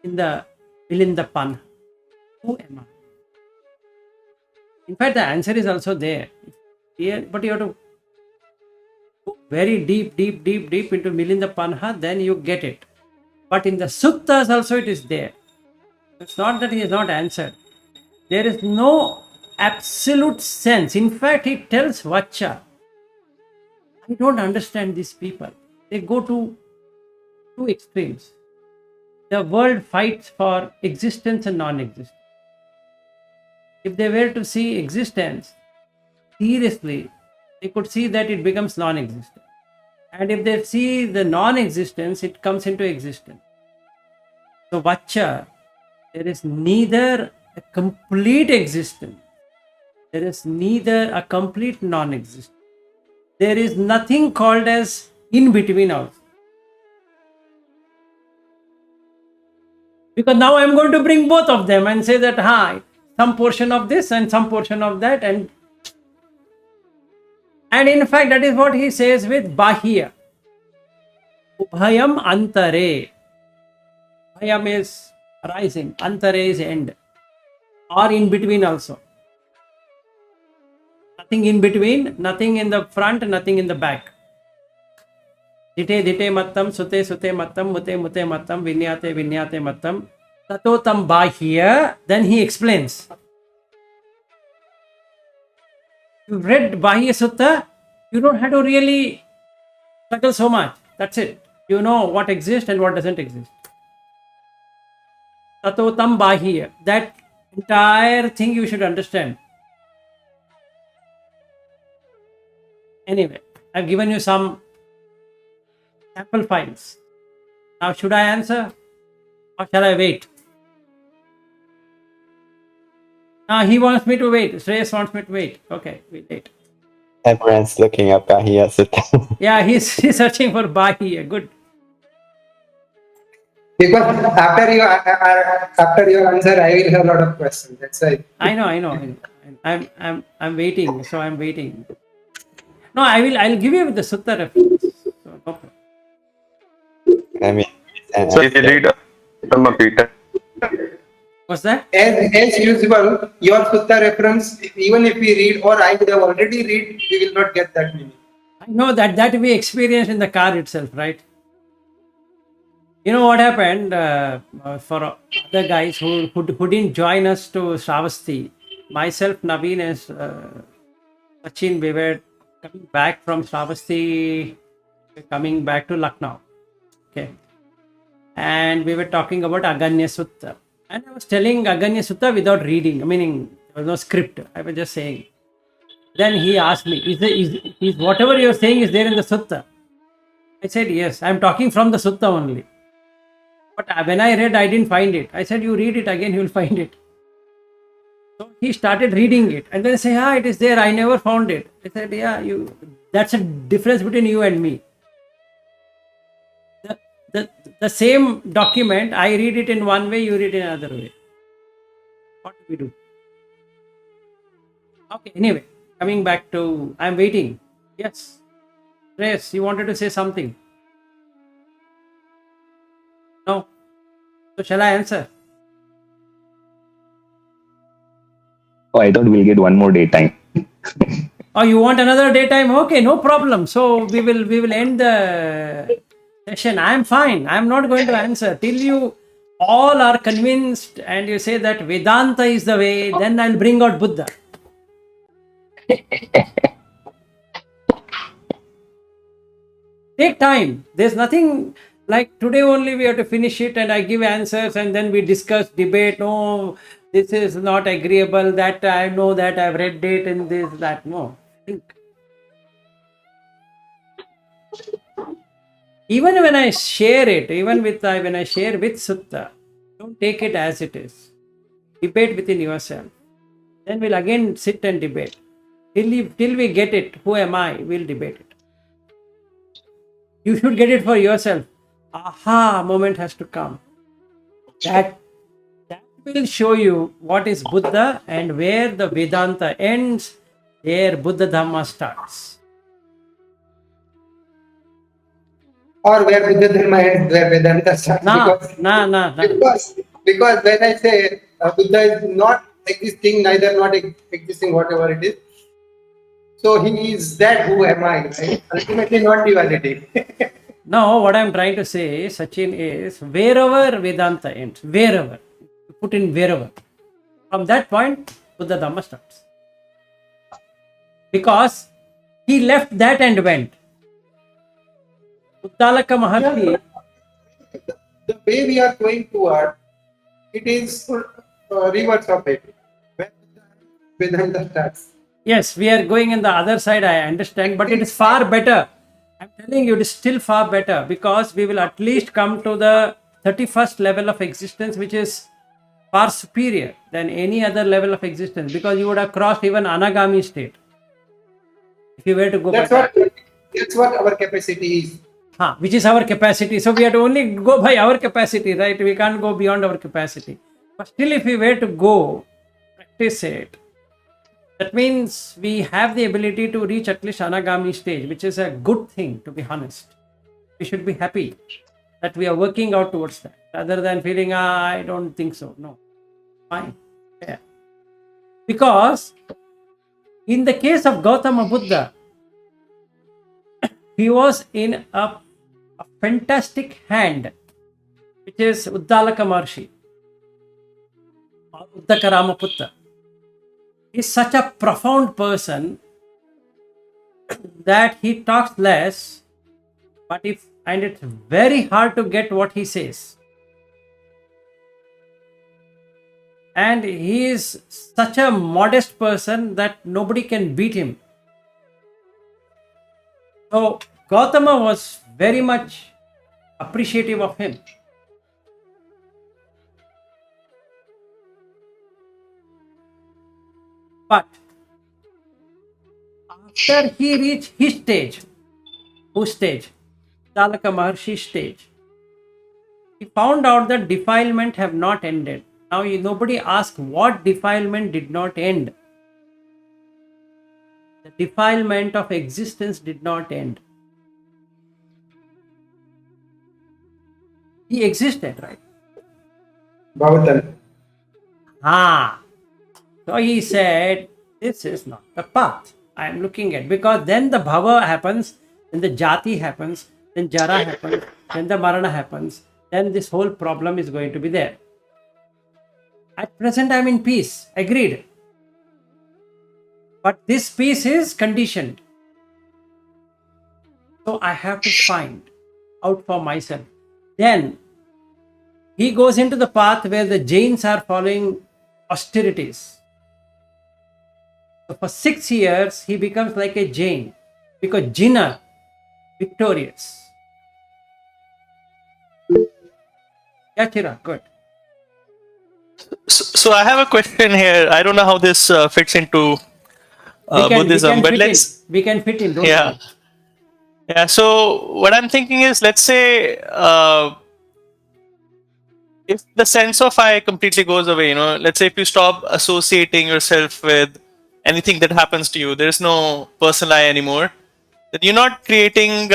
in the Milinda Pan. Who am I? In fact, the answer is also there. Here, but you have to go very deep, deep, deep, deep into Milinda Panha, then you get it. But in the suttas also it is there. It's not that he has not answered. There is no absolute sense. In fact, he tells Vacha, I don't understand these people. They go to two extremes. The world fights for existence and non-existence. If they were to see existence seriously, they could see that it becomes non-existent. And if they see the non-existence, it comes into existence. So Vacha, there is neither a complete existence, there is neither a complete non-existence. There is nothing called as in between also. Because now I'm going to bring both of them and say that hi, some portion of this and some portion of that, and in fact that is what he says with Bahya. Ubhayam antare. Ubhayam is rising, antare is end, or in between also. Nothing in between, nothing in the front, nothing in the back. Dite dite mattam, sute sute mattam, mute mute mattam, vinyate vinyate mattam, tatotam bahya. Then he explains. You read Bahya Sutta, you don't have to really struggle so much. That's it. You know what exists and what doesn't exist. Tatotam Bahya. That entire thing you should understand. Anyway, I've given you some sample files. Now, should I answer or shall I wait? He wants me to wait. Shreyas wants me to wait. Okay, we wait. Everyone's looking up Bahia Sutta. Yeah, he's searching for Bahya. Good. Because after your answer, I will have a lot of questions. That's why. I know. I'm waiting. So I'm waiting. No, I'll give you the Sutta reference. So, no problem. I mean, and So if you read Dhamma Peter, What's that? As usual, your sutta reference, even if we read or I would have already read, we will not get that meaning. I know that we experienced in the car itself, right? You know what happened for other guys who didn't join us to Shravasti. Myself, Naveen, and Sachin, we were coming back from Shravasti, coming back to Lucknow. Okay. And we were talking about Aganya Sutta. And I was telling Aganya Sutta without reading, meaning there was no script. I was just saying. Then he asked me, is whatever you're saying is there in the Sutta? I said, yes, I'm talking from the Sutta only. But when I read, I didn't find it. I said, you read it again, you'll find it. So he started reading it and then say, it is there. I never found it. I said, yeah, that's a difference between you and me. The same document, I read it in one way, you read it in another way. What do we do? Okay, anyway, coming back to, I'm waiting. Yes. Trace, you wanted to say something? So shall I answer? Oh, I thought we'll get one more daytime. Oh, you want another daytime? Okay, no problem. So we will end the session. I'm fine. I'm not going to answer till you all are convinced and you say that Vedanta is the way. Then I'll bring out Buddha. Take time. There's nothing like today only we have to finish it and I give answers and then we discuss, debate. No, this is not agreeable. That I know that I've read it and this, that. No. Think. Even when I share it, even with when I share with Sutta, don't take it as it is. Debate within yourself. Then we'll again sit and debate. Till we get it, who am I? We'll debate it. You should get it for yourself. Aha moment has to come. That will show you what is Buddha and where the Vedanta ends, there Buddha Dhamma starts. Or where Buddha Dharma ends, where Vedanta starts. Nah. Because when I say Buddha is not existing, neither not existing, whatever it is, so he is that, who am I? Right? Ultimately, not duality. Now, what I'm trying to say, Sachin, is wherever Vedanta ends, wherever, put in wherever, from that point, Buddha Dhamma starts. Because he left that and went. Uttalaka Maharshi. The way we are going toward, it is reverse of it. When Vedanta starts. Yes, we are going in the other side, I understand, but it is far better. I'm telling you, it is still far better because we will at least come to the 31st level of existence, which is far superior than any other level of existence because you would have crossed even Anagami state if you were to go That's by that. that's what our capacity is. Which is our capacity. So we have to only go by our capacity, right? We can't go beyond our capacity. But still, if we were to go practice it, that means we have the ability to reach at least Anagami stage, which is a good thing, to be honest. We should be happy that we are working out towards that rather than feeling, I don't think so. No, fine. Yeah. Because in the case of Gautama Buddha, he was in a fantastic hand, which is Uddalaka Maharshi or Uddaka Ramaputta. Is such a profound person that he talks less, but and it's very hard to get what he says. And he is such a modest person that nobody can beat him. So Gautama was very much appreciative of him. But after he reached his stage, whose stage? Dalaka Maharshi's stage, he found out that defilement have not ended. Now nobody asked what defilement did not end. The defilement of existence did not end. He existed, right? Bhavatan. So he said, this is not the path I am looking at. Because then the bhava happens, then the jati happens, then jara happens, then the marana happens, then this whole problem is going to be there. At present, I am in peace. Agreed. But this peace is conditioned. So I have to find out for myself. Then he goes into the path where the Jains are following austerities. So for 6 years, he becomes like a Jain because Jin are victorious. Yeah, Chira, good. So I have a question here. I don't know how this fits into Buddhism, but we can fit in. Don't yeah, worry. yeah. So what I'm thinking is, let's say if the sense of I completely goes away, let's say if you stop associating yourself with anything that happens to you, there's no personal I anymore. Then you're not creating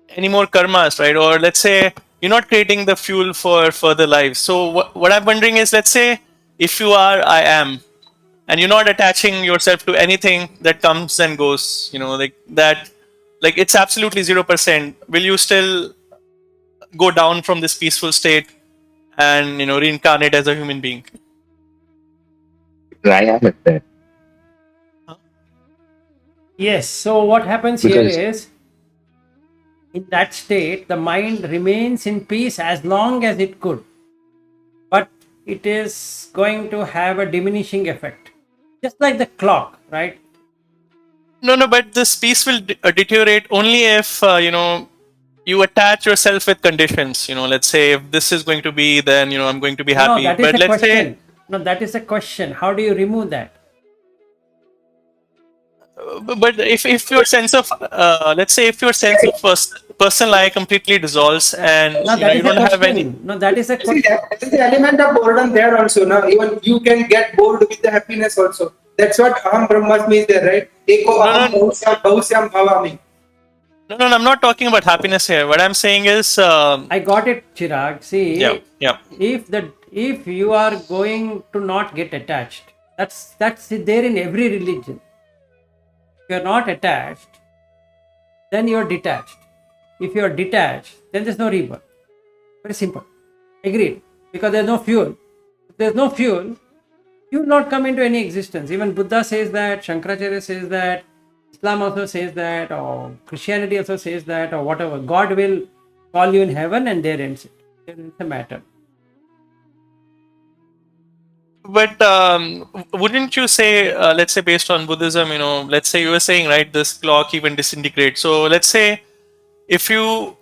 any more karmas, right? Or let's say you're not creating the fuel for further lives. So what I'm wondering is, let's say if you are I am, and you're not attaching yourself to anything that comes and goes, like that, like it's absolutely 0%, will you still go down from this peaceful state and reincarnate as a human being? I am at that. Yes. So what happens here Because is, in that state, the mind remains in peace as long as it could, but it is going to have a diminishing effect, just like the clock, right? No, but this peace will deteriorate only if you attach yourself with conditions. Let's say if this is going to be, then I'm going to be No, happy. that is But a let's say, question. No, that is a question. How do you remove that? but if your sense of let's say if your sense of personal I completely dissolves, and No, that you is a don't have any. question. No, that is a See, question. there is the element of boredom there also. Now, even you can get bored with the happiness also. That's what Aham Brahmasmi is there, right? Eko No, aham no, bhavusyam bhavami. no, I'm not talking about happiness here. What I'm saying is, I got it, Chirag. yeah, See, yeah. if you are going to not get attached, that's there in every religion. If you are not attached, then you are detached. If you are detached, then there's no rebirth. Very simple. Agreed. Because there's no fuel. If there's no fuel, you will not come into any existence. Even Buddha says that, Shankaracharya says that, Islam also says that, or Christianity also says that, or whatever. God will call you in heaven and there ends it. There ends the matter. But wouldn't you say, let's say based on Buddhism, let's say you were saying, right, this clock even disintegrates. So if you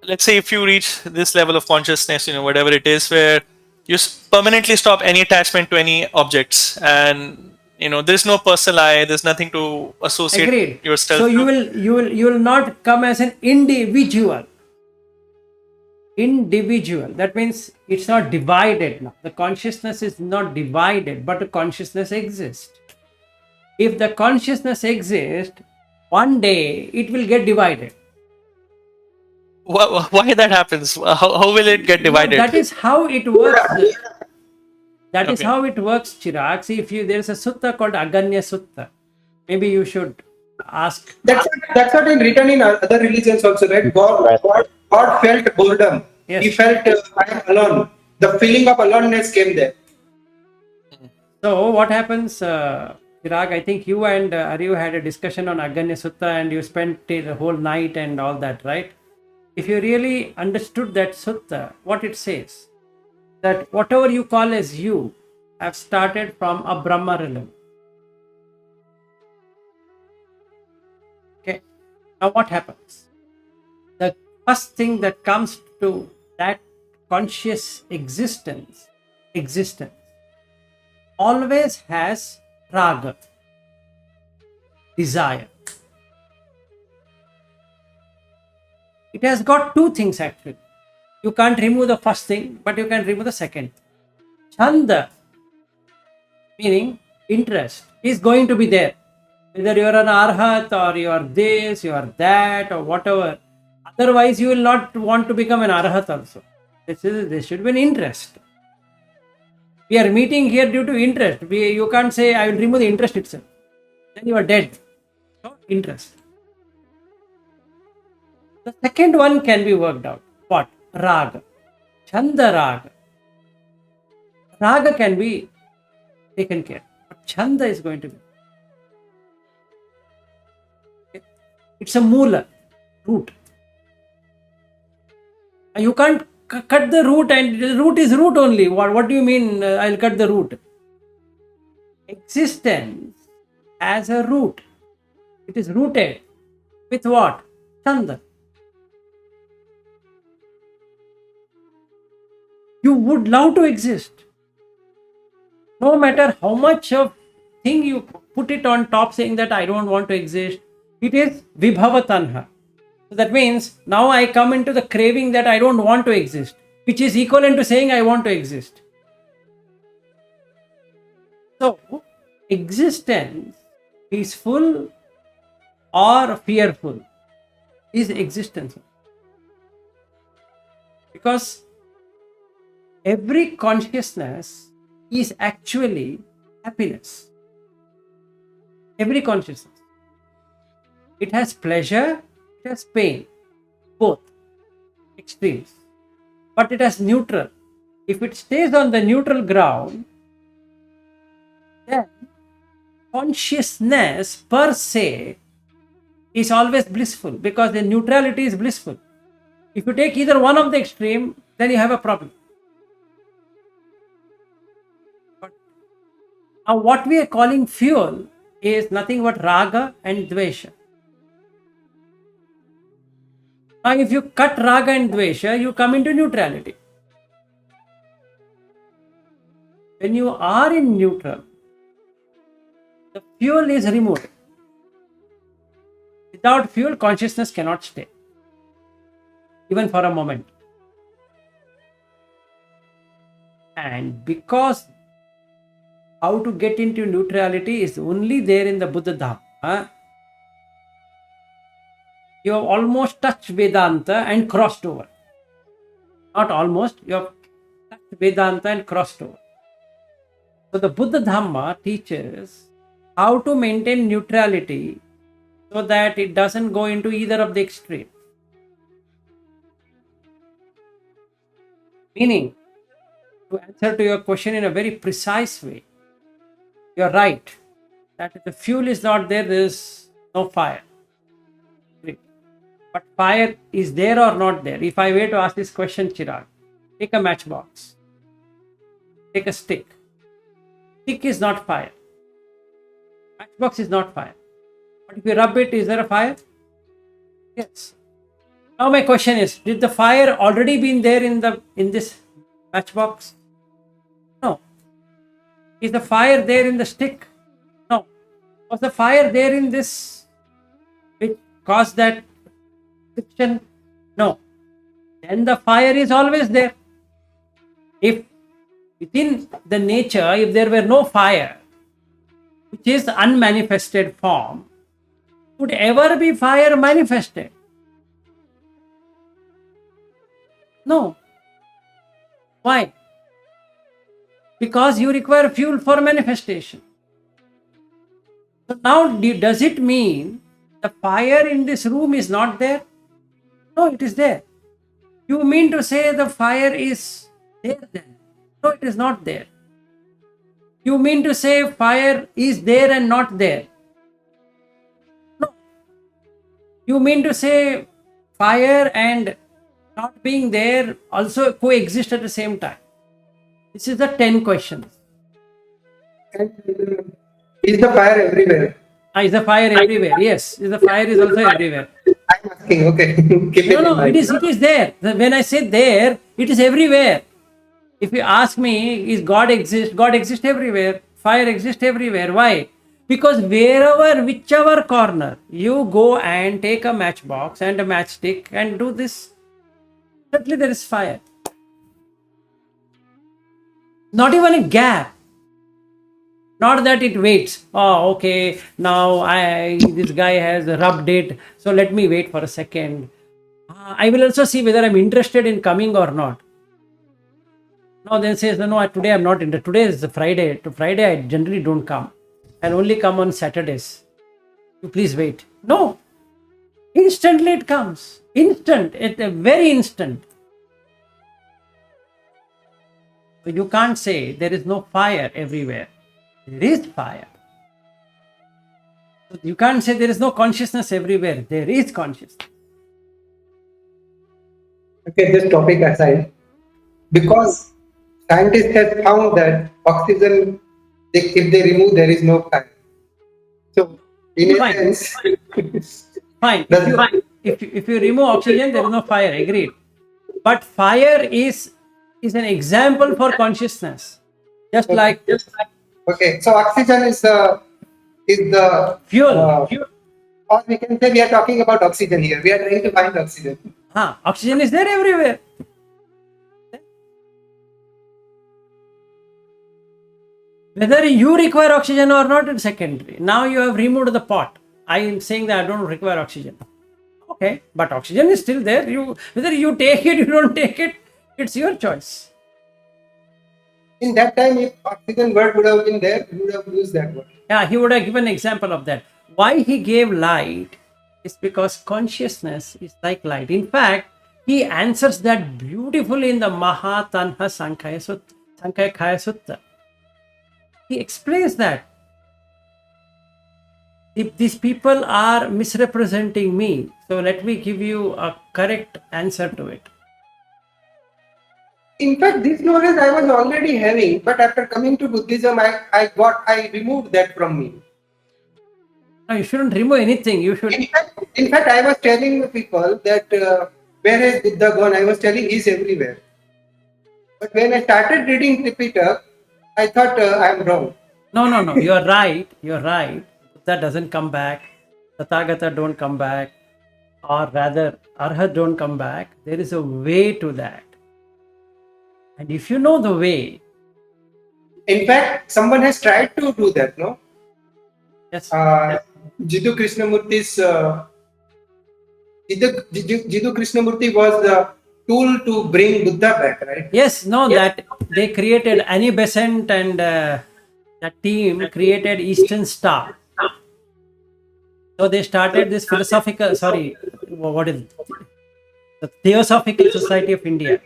let's say if you reach this level of consciousness, whatever it is, where you permanently stop any attachment to any objects, and there's no personal I, there's nothing to associate Agreed. yourself So you to. will not come as an individual. Individual. That means it's not divided now. The consciousness is not divided, but the consciousness exists. If the consciousness exists, one day it will get divided. Why that happens? How will it get No, divided? that is how it works. That is Okay. how it works, Chirag. See, if you there is a sutta called Aganya Sutta. Maybe you should ask. That's what in written in other religions also, right? God felt boredom. Yes. He felt I am alone. The feeling of aloneness came there. So what happens, Chirag? I think you and Aryu had a discussion on Aganya Sutta, and you spent the whole night and all that, right? If you really understood that sutta, what it says, that whatever you call as you have started from a Brahma realm. Okay. Now what happens? The first thing that comes to that conscious existence always has raga, desire. It has got two things actually. You can't remove the first thing, but you can remove the second. Chanda, meaning interest, is going to be there. Whether you are an arhat or you are this, you are that, or whatever. Otherwise, you will not want to become an arhat also. There should be an interest. We are meeting here due to interest. You can't say, I will remove the interest itself. Then you are dead. No interest. The second one can be worked out. What? Raga. Chanda raga. Raga can be taken care. But chanda is going to be. It's a moola, root. You can't cut the root, and the root is root only. What do you mean I'll cut the root? Existence as a root. It is rooted with what? Chanda. You would love to exist. No matter how much of thing you put it on top saying that I don't want to exist, it is vibhava tanha. So that means now I come into the craving that I don't want to exist, which is equivalent to saying I want to exist. So, existence, peaceful or fearful, is existence. Because every consciousness is actually happiness. Every consciousness. It has pleasure, it has pain, both extremes. But it has neutral. If it stays on the neutral ground, then consciousness per se is always blissful, because the neutrality is blissful. If you take either one of the extreme, then you have a problem. But now what we are calling fuel is nothing but raga and dvesha. Now if you cut raga and dvesha, you come into neutrality. When you are in neutral, the fuel is removed. Without fuel, consciousness cannot stay, even for a moment. And because how to get into neutrality is only there in the Buddha Dhamma, you have almost touched Vedanta and crossed over. Not almost, you have touched Vedanta and crossed over. So the Buddha Dhamma teaches how to maintain neutrality so that it doesn't go into either of the extreme. Meaning, to answer to your question in a very precise way, you're right that if the fuel is not there, there is no fire. But fire is there or not there? If I were to ask this question, Chirag, take a matchbox, take a stick. Stick is not fire. Matchbox is not fire. But if you rub it, is there a fire? Yes. Now my question is, did the fire already been there in this matchbox? No. Is the fire there in the stick? No. Was the fire there in this which caused that friction? No. Then the fire is always there. If within the nature, if there were no fire, which is unmanifested form, would ever be fire manifested? No. Why? Because you require fuel for manifestation. So now, does it mean the fire in this room is not there? No, it is there. You mean to say the fire is there then? No, it is not there. You mean to say fire is there and not there? No. You mean to say fire and not being there also coexist at the same time? This is the 10 questions. And is the fire everywhere? Is the fire everywhere? Yes. Is the fire is also everywhere? I'm asking, okay. Keep it in No, mind. it is there. When I say there, it is everywhere. If you ask me, is God exist? God exists everywhere. Fire exists everywhere. Why? Because wherever, whichever corner you go and take a matchbox and a matchstick and do this, certainly there is fire. Not even a gap. Not that it waits. Oh, okay. Now this guy has rubbed it, so let me wait for a second. I will also see whether I'm interested in coming or not. No, then says no. Today I'm not interested. Today is Friday. To Friday I generally don't come. I'll only come on Saturdays. You please wait. No. Instantly it comes. Instant. At a very instant. So you can't say there is no fire everywhere. There is fire. So you can't say there is no consciousness everywhere. There is consciousness. Okay, this topic aside, because scientists have found that oxygen, if they remove, there is no fire. So, in Fine. a sense, Fine. If you remove oxygen, there is no fire. Agreed. But fire is an example for consciousness. Just like okay. So oxygen is the fuel. or we can say we are talking about oxygen here. We are trying to find oxygen. Oxygen is there everywhere. Whether you require oxygen or not is secondary. Now you have removed the pot. I am saying that I don't require oxygen. Okay, but oxygen is still there. Whether you take it, you don't take it, It's your choice. In that time, if oxygen word would have been there, we would have used that word. Yeah, he would have given an example of that. Why he gave light is because consciousness is like light. In fact, he answers that beautifully in the Mahatanha Sankhya Sutta. He explains that if these people are misrepresenting me, so let me give you a correct answer to it. In fact, this knowledge I was already having, but after coming to Buddhism, I removed that from me. No, you shouldn't remove anything. You should. In fact, I was telling the people that where has Buddha gone? I was telling he's everywhere. But when I started reading Tripitaka, I thought I am wrong. No. You are right. You are right. Buddha doesn't come back. Tathagata don't come back. Or rather, Arhat don't come back. There is a way to that. And if you know the way, In fact, someone has tried to do that, no? yes, Jiddu Krishnamurti's Jiddu Krishnamurti was the tool to bring Buddha back, right? yes, no, that they created Annie Besant and that team created Eastern Star. So they started this philosophical, sorry, what is it? The Theosophical Society of India.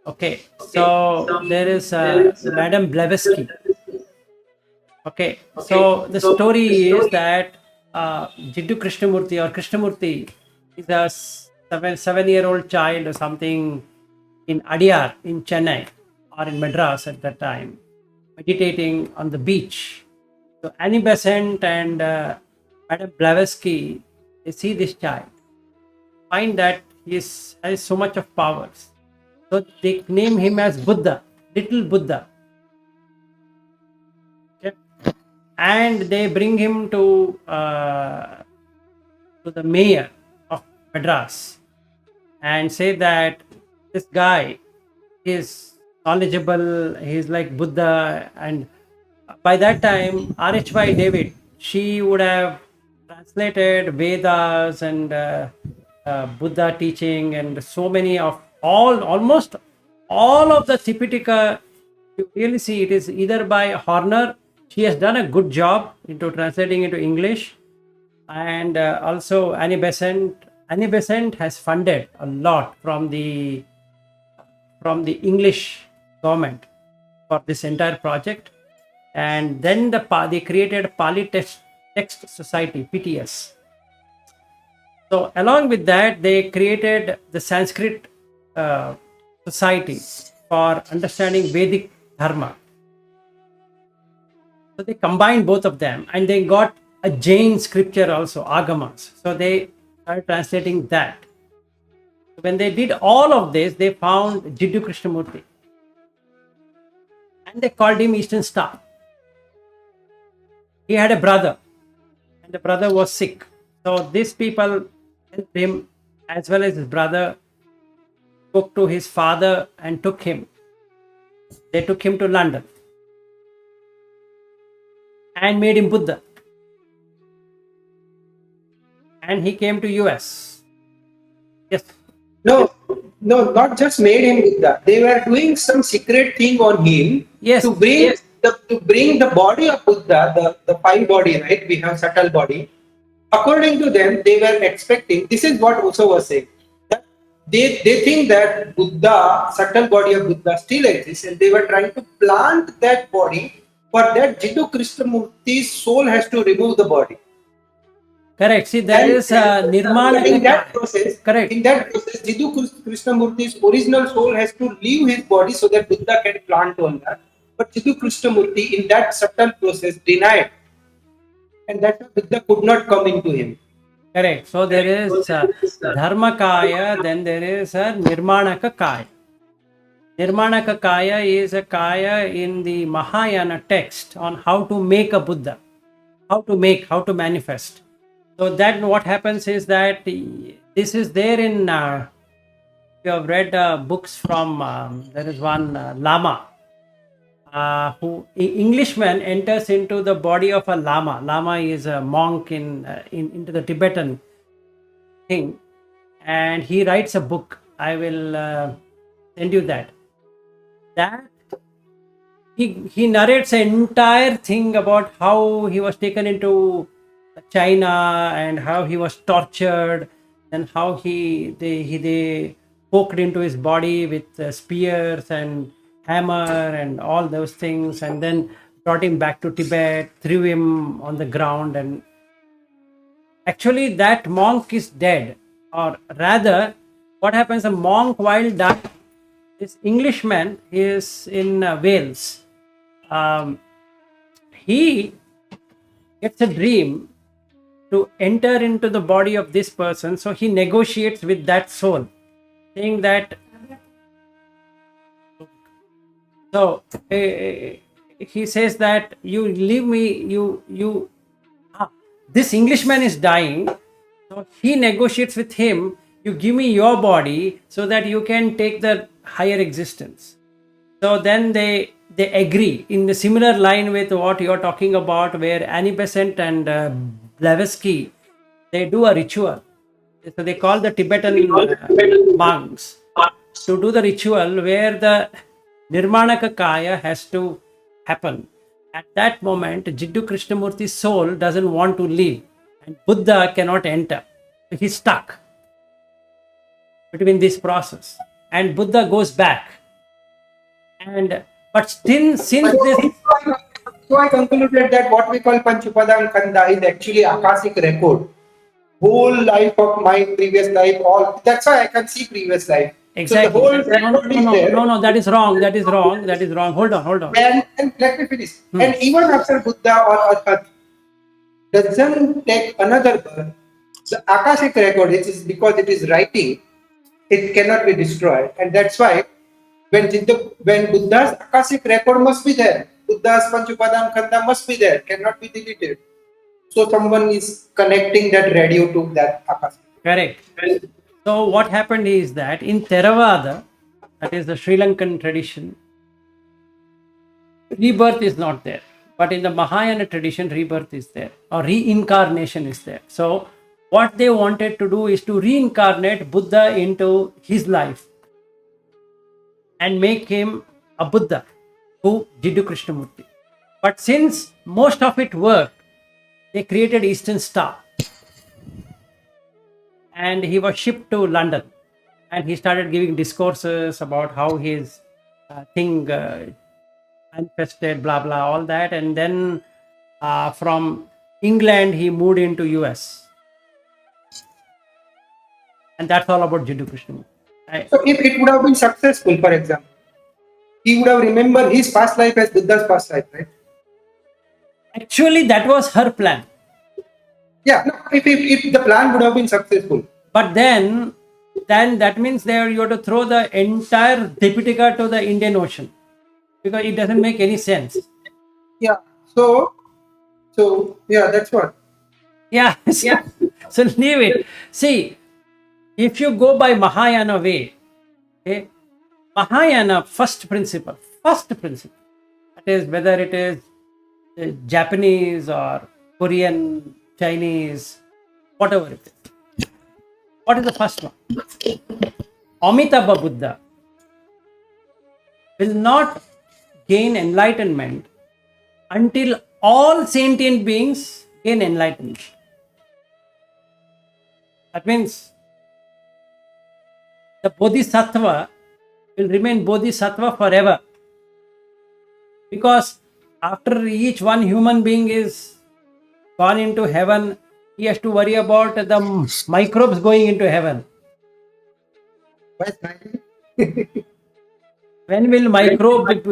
Okay, so there is Madame Blavatsky. Okay, so the story is that Jiddu Krishnamurti or Krishnamurti is a 7-year-old child or something in Adyar in Chennai or in Madras at that time, meditating on the beach. So Annie Besant and Madame Blavatsky, they see this child, find that he has so much of powers. So they name him as Buddha, little Buddha. Okay. And they bring him to the mayor of Madras and say that this guy is knowledgeable, he's like Buddha. And by that time, R.H.Y. David, she would have translated Vedas and Buddha teaching and so many of almost all of the Tipitaka. You really see it is either by Horner. She has done a good job into translating into English, and also Annie Besant. Annie Besant has funded a lot from the English government for this entire project, and then they created Pali Text Society (PTS). So along with that, they created the Sanskrit Society for understanding Vedic Dharma. So they combined both of them, and they got a Jain scripture also, Agamas. So they started translating that. When they did all of this, they found Jiddu Krishnamurti, and they called him Eastern Star. He had a brother, and the brother was sick. So these people helped him, as well as his brother, spoke to his father and took him. They took him to London and made him Buddha. And he came to US. Yes. No, not just made him Buddha. They were doing some secret thing on him Yes. to bring the body of Buddha, the five body, right? We have subtle body. According to them, they were expecting. This is what Uso was saying. That they think that Buddha, subtle body of Buddha, still exists, and they were trying to plant that body. For that, Jiddu Krishnamurti's soul has to remove the body. Correct. See, there is a Nirmana. In that process, correct. Jiddu Krishnamurti's original soul has to leave his body so that Buddha can plant on that. But Jiddu Krishnamurti, in that subtle process, denied, and that's why Buddha could not come into him. Correct. So there is Dharmakaya, then there is a Nirmanaka Kaya. Nirmanaka Kaya is a Kaya in the Mahayana text on how to make a Buddha, how to manifest. So that what happens is that this is there in, you have read books from, there is one Lama, who Englishman enters into the body of a Lama. Lama is a monk into the Tibetan thing, and he writes a book. I will send you that. That he narrates an entire thing about how he was taken into China and how he was tortured and how they poked into his body with spears and hammer and all those things, and then brought him back to Tibet, threw him on the ground, and actually that monk is dead, or rather, what happens? A monk while dying, this Englishman is in Wales. He gets a dream to enter into the body of this person, so he negotiates with that soul, saying that so he says that you leave me, this Englishman is dying, so he negotiates with him, you give me your body so that you can take the higher existence. So then they agree in the similar line with what you're talking about, where Annie Besant and Blavatsky, they do a ritual. So they call the Tibetan monks to do the ritual where the Nirmanaka Kaya has to happen. At that moment, Jiddu Krishnamurti's soul doesn't want to leave, and Buddha cannot enter. He's stuck between this process, and Buddha goes back. And but still, since this, So I concluded that what we call Panchupadam Kanda is actually Akashic record. Whole life of my previous life, all that's why I can see previous life. exactly. So the whole record is there. No, that is wrong. That is wrong. That is wrong. Hold on. And let me finish. And even after Buddha or Arhat doesn't take another birth, the Akashic record, it is because it is writing, it cannot be destroyed. And that's why when Buddha's Akashic record must be there, Buddha's Panchupadam Khanda must be there, cannot be deleted. So someone is connecting that radio to that Akashic. Correct. So what happened is that in Theravada, that is the Sri Lankan tradition, rebirth is not there. But in the Mahayana tradition, rebirth is there, or reincarnation is there. So what they wanted to do is to reincarnate Buddha into his life and make him a Buddha, who Jiddu Krishnamurti. But since most of it worked, they created Eastern Star. And he was shipped to London. And he started giving discourses about how his thing manifested, blah, blah, all that. And then from England, he moved into US. And that's all about Jiddu Krishnamurti. So if it would have been successful, for example, he would have remembered his past life as Buddha's past life, right? Actually, that was her plan. Yeah, no, if the plan would have been successful. But then that means there you have to throw the entire Dipitaka to the Indian Ocean, because it doesn't make any sense. Yeah. So yeah, that's what. Yeah. So leave it. See, if you go by Mahayana way, okay, Mahayana first principle, that is whether it is Japanese or Korean, Chinese, whatever it is. What is the first one? Amitabha Buddha will not gain enlightenment until all sentient beings gain enlightenment. That means the Bodhisattva will remain Bodhisattva forever. Because after each one human being is gone into heaven, he has to worry about the microbes going into heaven. When will microbe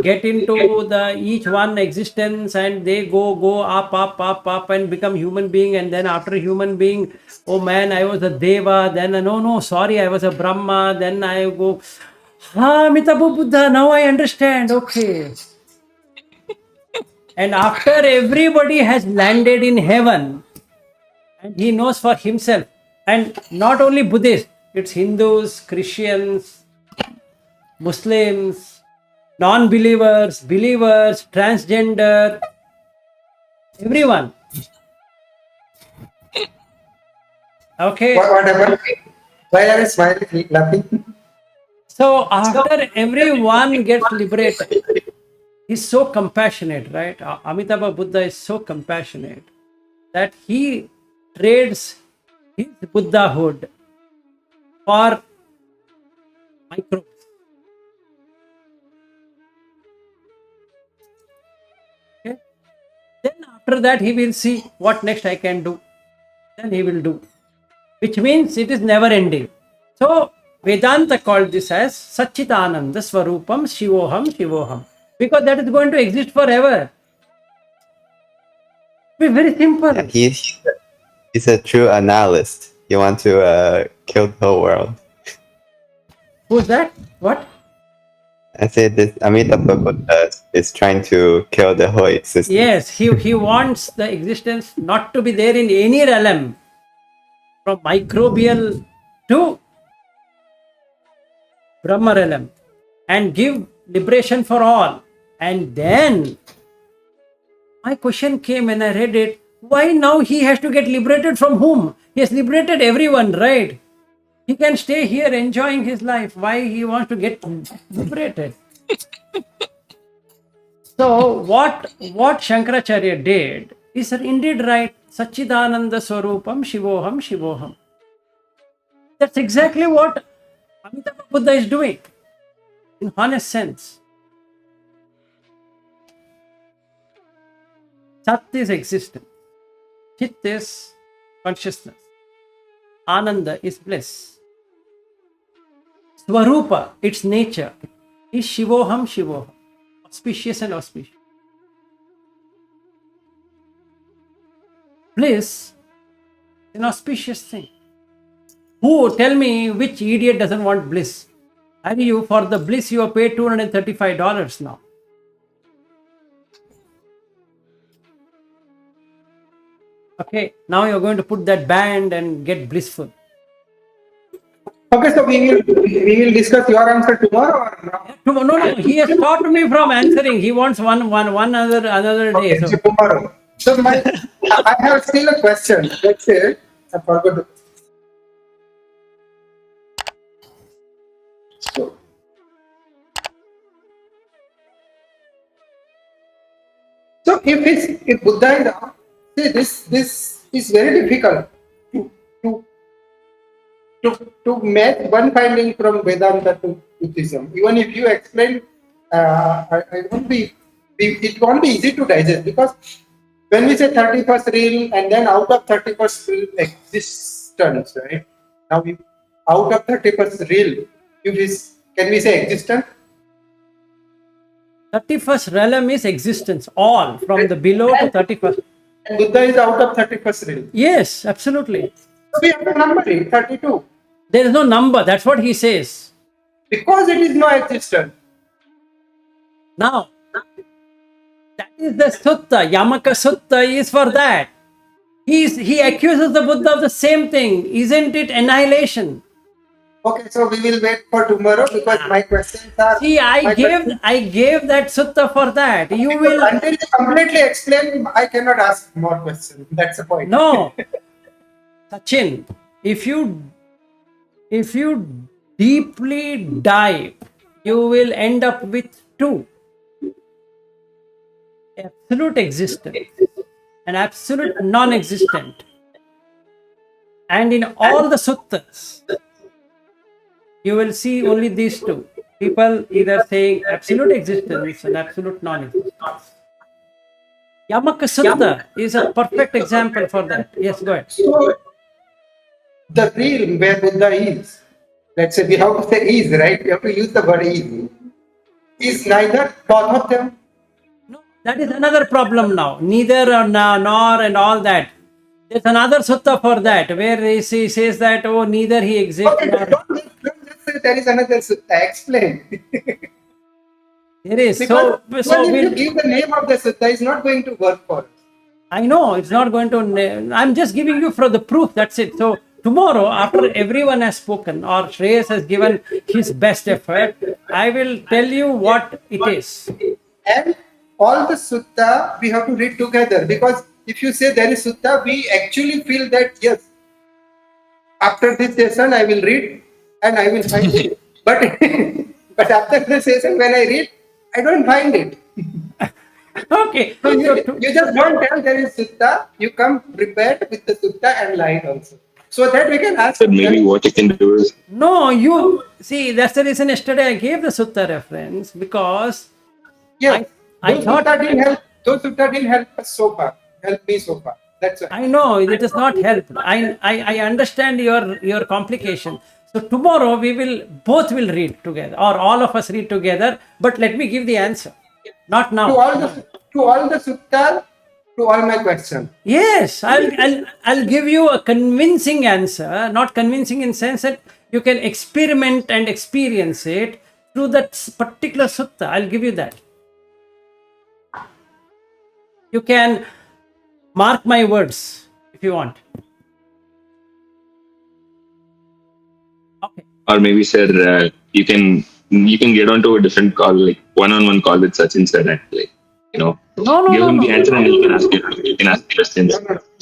get into the each one existence, and they go up and become human being, and then after human being, oh man, I was a deva, then no, sorry, I was a Brahma, then I go, Amitabha Buddha, now I understand, okay. And after everybody has landed in heaven, and he knows for himself, and not only Buddhists, it's Hindus, Christians, Muslims, non-believers, believers, transgender, everyone. Okay. What happened? Why are you smiling, laughing? So after everyone gets liberated, he's so compassionate, right? Amitabha Buddha is so compassionate that he trades his Buddhahood for microbes. Okay? Then after that, he will see what next I can do. Then he will do, which means it is never ending. So Vedanta called this as Satchitananda Swarupam Shivoham Shivoham, because that is going to exist forever. Be very simple. Yeah, he's a true analyst. He wants to kill the whole world. Who's that? What? I say this Amitabha Buddha is trying to kill the whole existence. Yes, he wants the existence not to be there in any realm, from microbial to Brahma realm, and give liberation for all. And then my question came when I read it, why now he has to get liberated from whom? He has liberated everyone, right? He can stay here enjoying his life. Why he wants to get liberated? So what Shankaracharya did is indeed right. Satchidananda Swarupam Shivoham Shivoham. That's exactly what Amitabha Buddha is doing in honest sense. Sat is existence. Chit is consciousness. Ananda is bliss. Swarupa, its nature, is Shivoham Shivoham. Auspicious and auspicious. Bliss is an auspicious thing. Who, tell me, which idiot doesn't want bliss? And you, for the bliss, you have paid $235 now. Okay, now you're going to put that band and get blissful. Okay, so we will discuss your answer tomorrow or now? No, he has stopped me from answering. He wants one another day. Okay, so tomorrow. So I have still a question. Let's say I forgot to. So if Buddha is out, see this is very difficult to to make one finding from Vedanta to Buddhism. Even if you explain, I won't be it won't be easy to digest, because when we say 31st real and then out of 31st real existence, right? Now out of 31st real, can we say existence? 31st realm is existence, all from the below to 31st. And Buddha is out of 31st real. Yes, absolutely. So we have a number here, 32. There is no number. That's what he says. Because it is no existence. Now, that is the sutta. Yamaka sutta is for that. He accuses the Buddha of the same thing. Isn't it annihilation? Okay, so we will wait for tomorrow, because my questions are. See, I gave that sutta for that. You Because will. until you completely explain, I cannot ask more questions. That's the point. No, Sachin, if you deeply dive, you will end up with two: absolute existence and absolute non-existent. And in all the suttas, you will see only these two. People either saying absolute existence and absolute non-existence. Yamaka Sutta is a perfect example for that. Yes, go ahead. So, the realm where Buddha is, let's say we have to say is, right? We have to use the word is neither both of them. No, that is another problem now. Neither or nor and all that. There's another sutta for that where he says that, oh, neither he exists. Okay, don't just say there is another sutta. Explain. There is. Because So if you we'll, give the name of the sutta, it's not going to work for us. I know it's not going to. I'm just giving you for the proof. That's it. So tomorrow, after everyone has spoken or Shreyas has given his best effort, I will tell you what it is. And all the sutta we have to read together, because if you say there is sutta, we actually feel that yes, After this session, I will read and I will find it. But but after the session, when I read, I don't find it. Okay. So So you just don't tell there is sutta. You come prepared with the sutta and line also, so that we can ask. But maybe what you can do is no, you see, that's the reason yesterday I gave the sutta reference, because Yes, I those thought, sutta didn't help. Those sutta didn't help us so far. Help me so far. That's why. I know it is not helped. I understand your complication. So tomorrow we will both will read together, or all of us read together. But let me give the answer, not To now. all the sutta, to all my question. Yes, I'll give you a convincing answer. Not convincing in sense that you can experiment and experience it through that particular sutta. I'll give you that. You can mark my words if you want. Okay. or maybe sir, you can get onto a different call, like one-on-one call with Sachin sir, and like No, give no, him the no. answer, and you can ask questions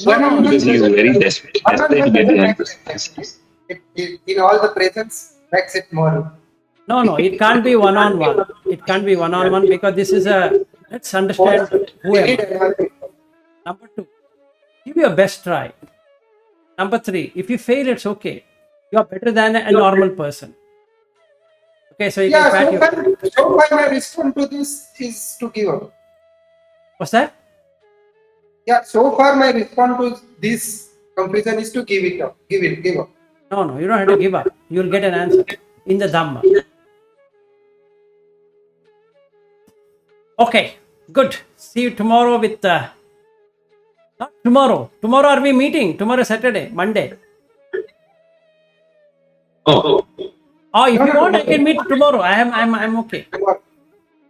One on one because he is very desperate to get the answers. in all the presence makes it more. No, no, it can't be one on one. It can't be one on one, because this is a, let's understand who We am need I. environment. Number two, give your best try. Number three, if you fail, it's okay. You are better than a normal person. Okay, so you can Yeah, pat you. so far my response to this is to give up. What's that? Yeah, so far my response to this conclusion is to give it up. Give up. No, no, you don't have to give up. You'll get an answer in the Dhamma. Okay, good. See you tomorrow with not tomorrow. Tomorrow are we meeting? Tomorrow Saturday, Monday. Oh, Oh, if No, you no, want, I can meet tomorrow. I'm okay.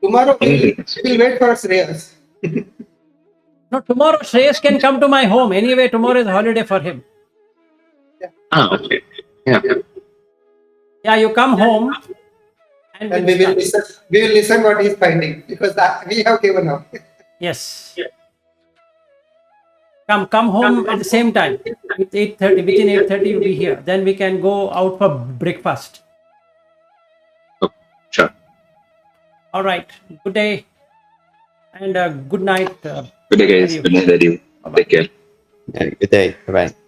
tomorrow anything. we'll wait for Shreyas. No, tomorrow Shreyas can come to my home. Anyway, tomorrow is a holiday for him. Okay. Yeah. Yeah, you come home and And we'll start. we will listen what he's finding because we have given up. Yes. Come home at the same time. With 8:30, within 8:30 you'll be here. Then we can go out for breakfast. Oh, sure. All right. Good day and good night. Good day, guys. Hariu. Good night, Hariu. Bye-bye. Take care. Yeah, good day. Bye bye.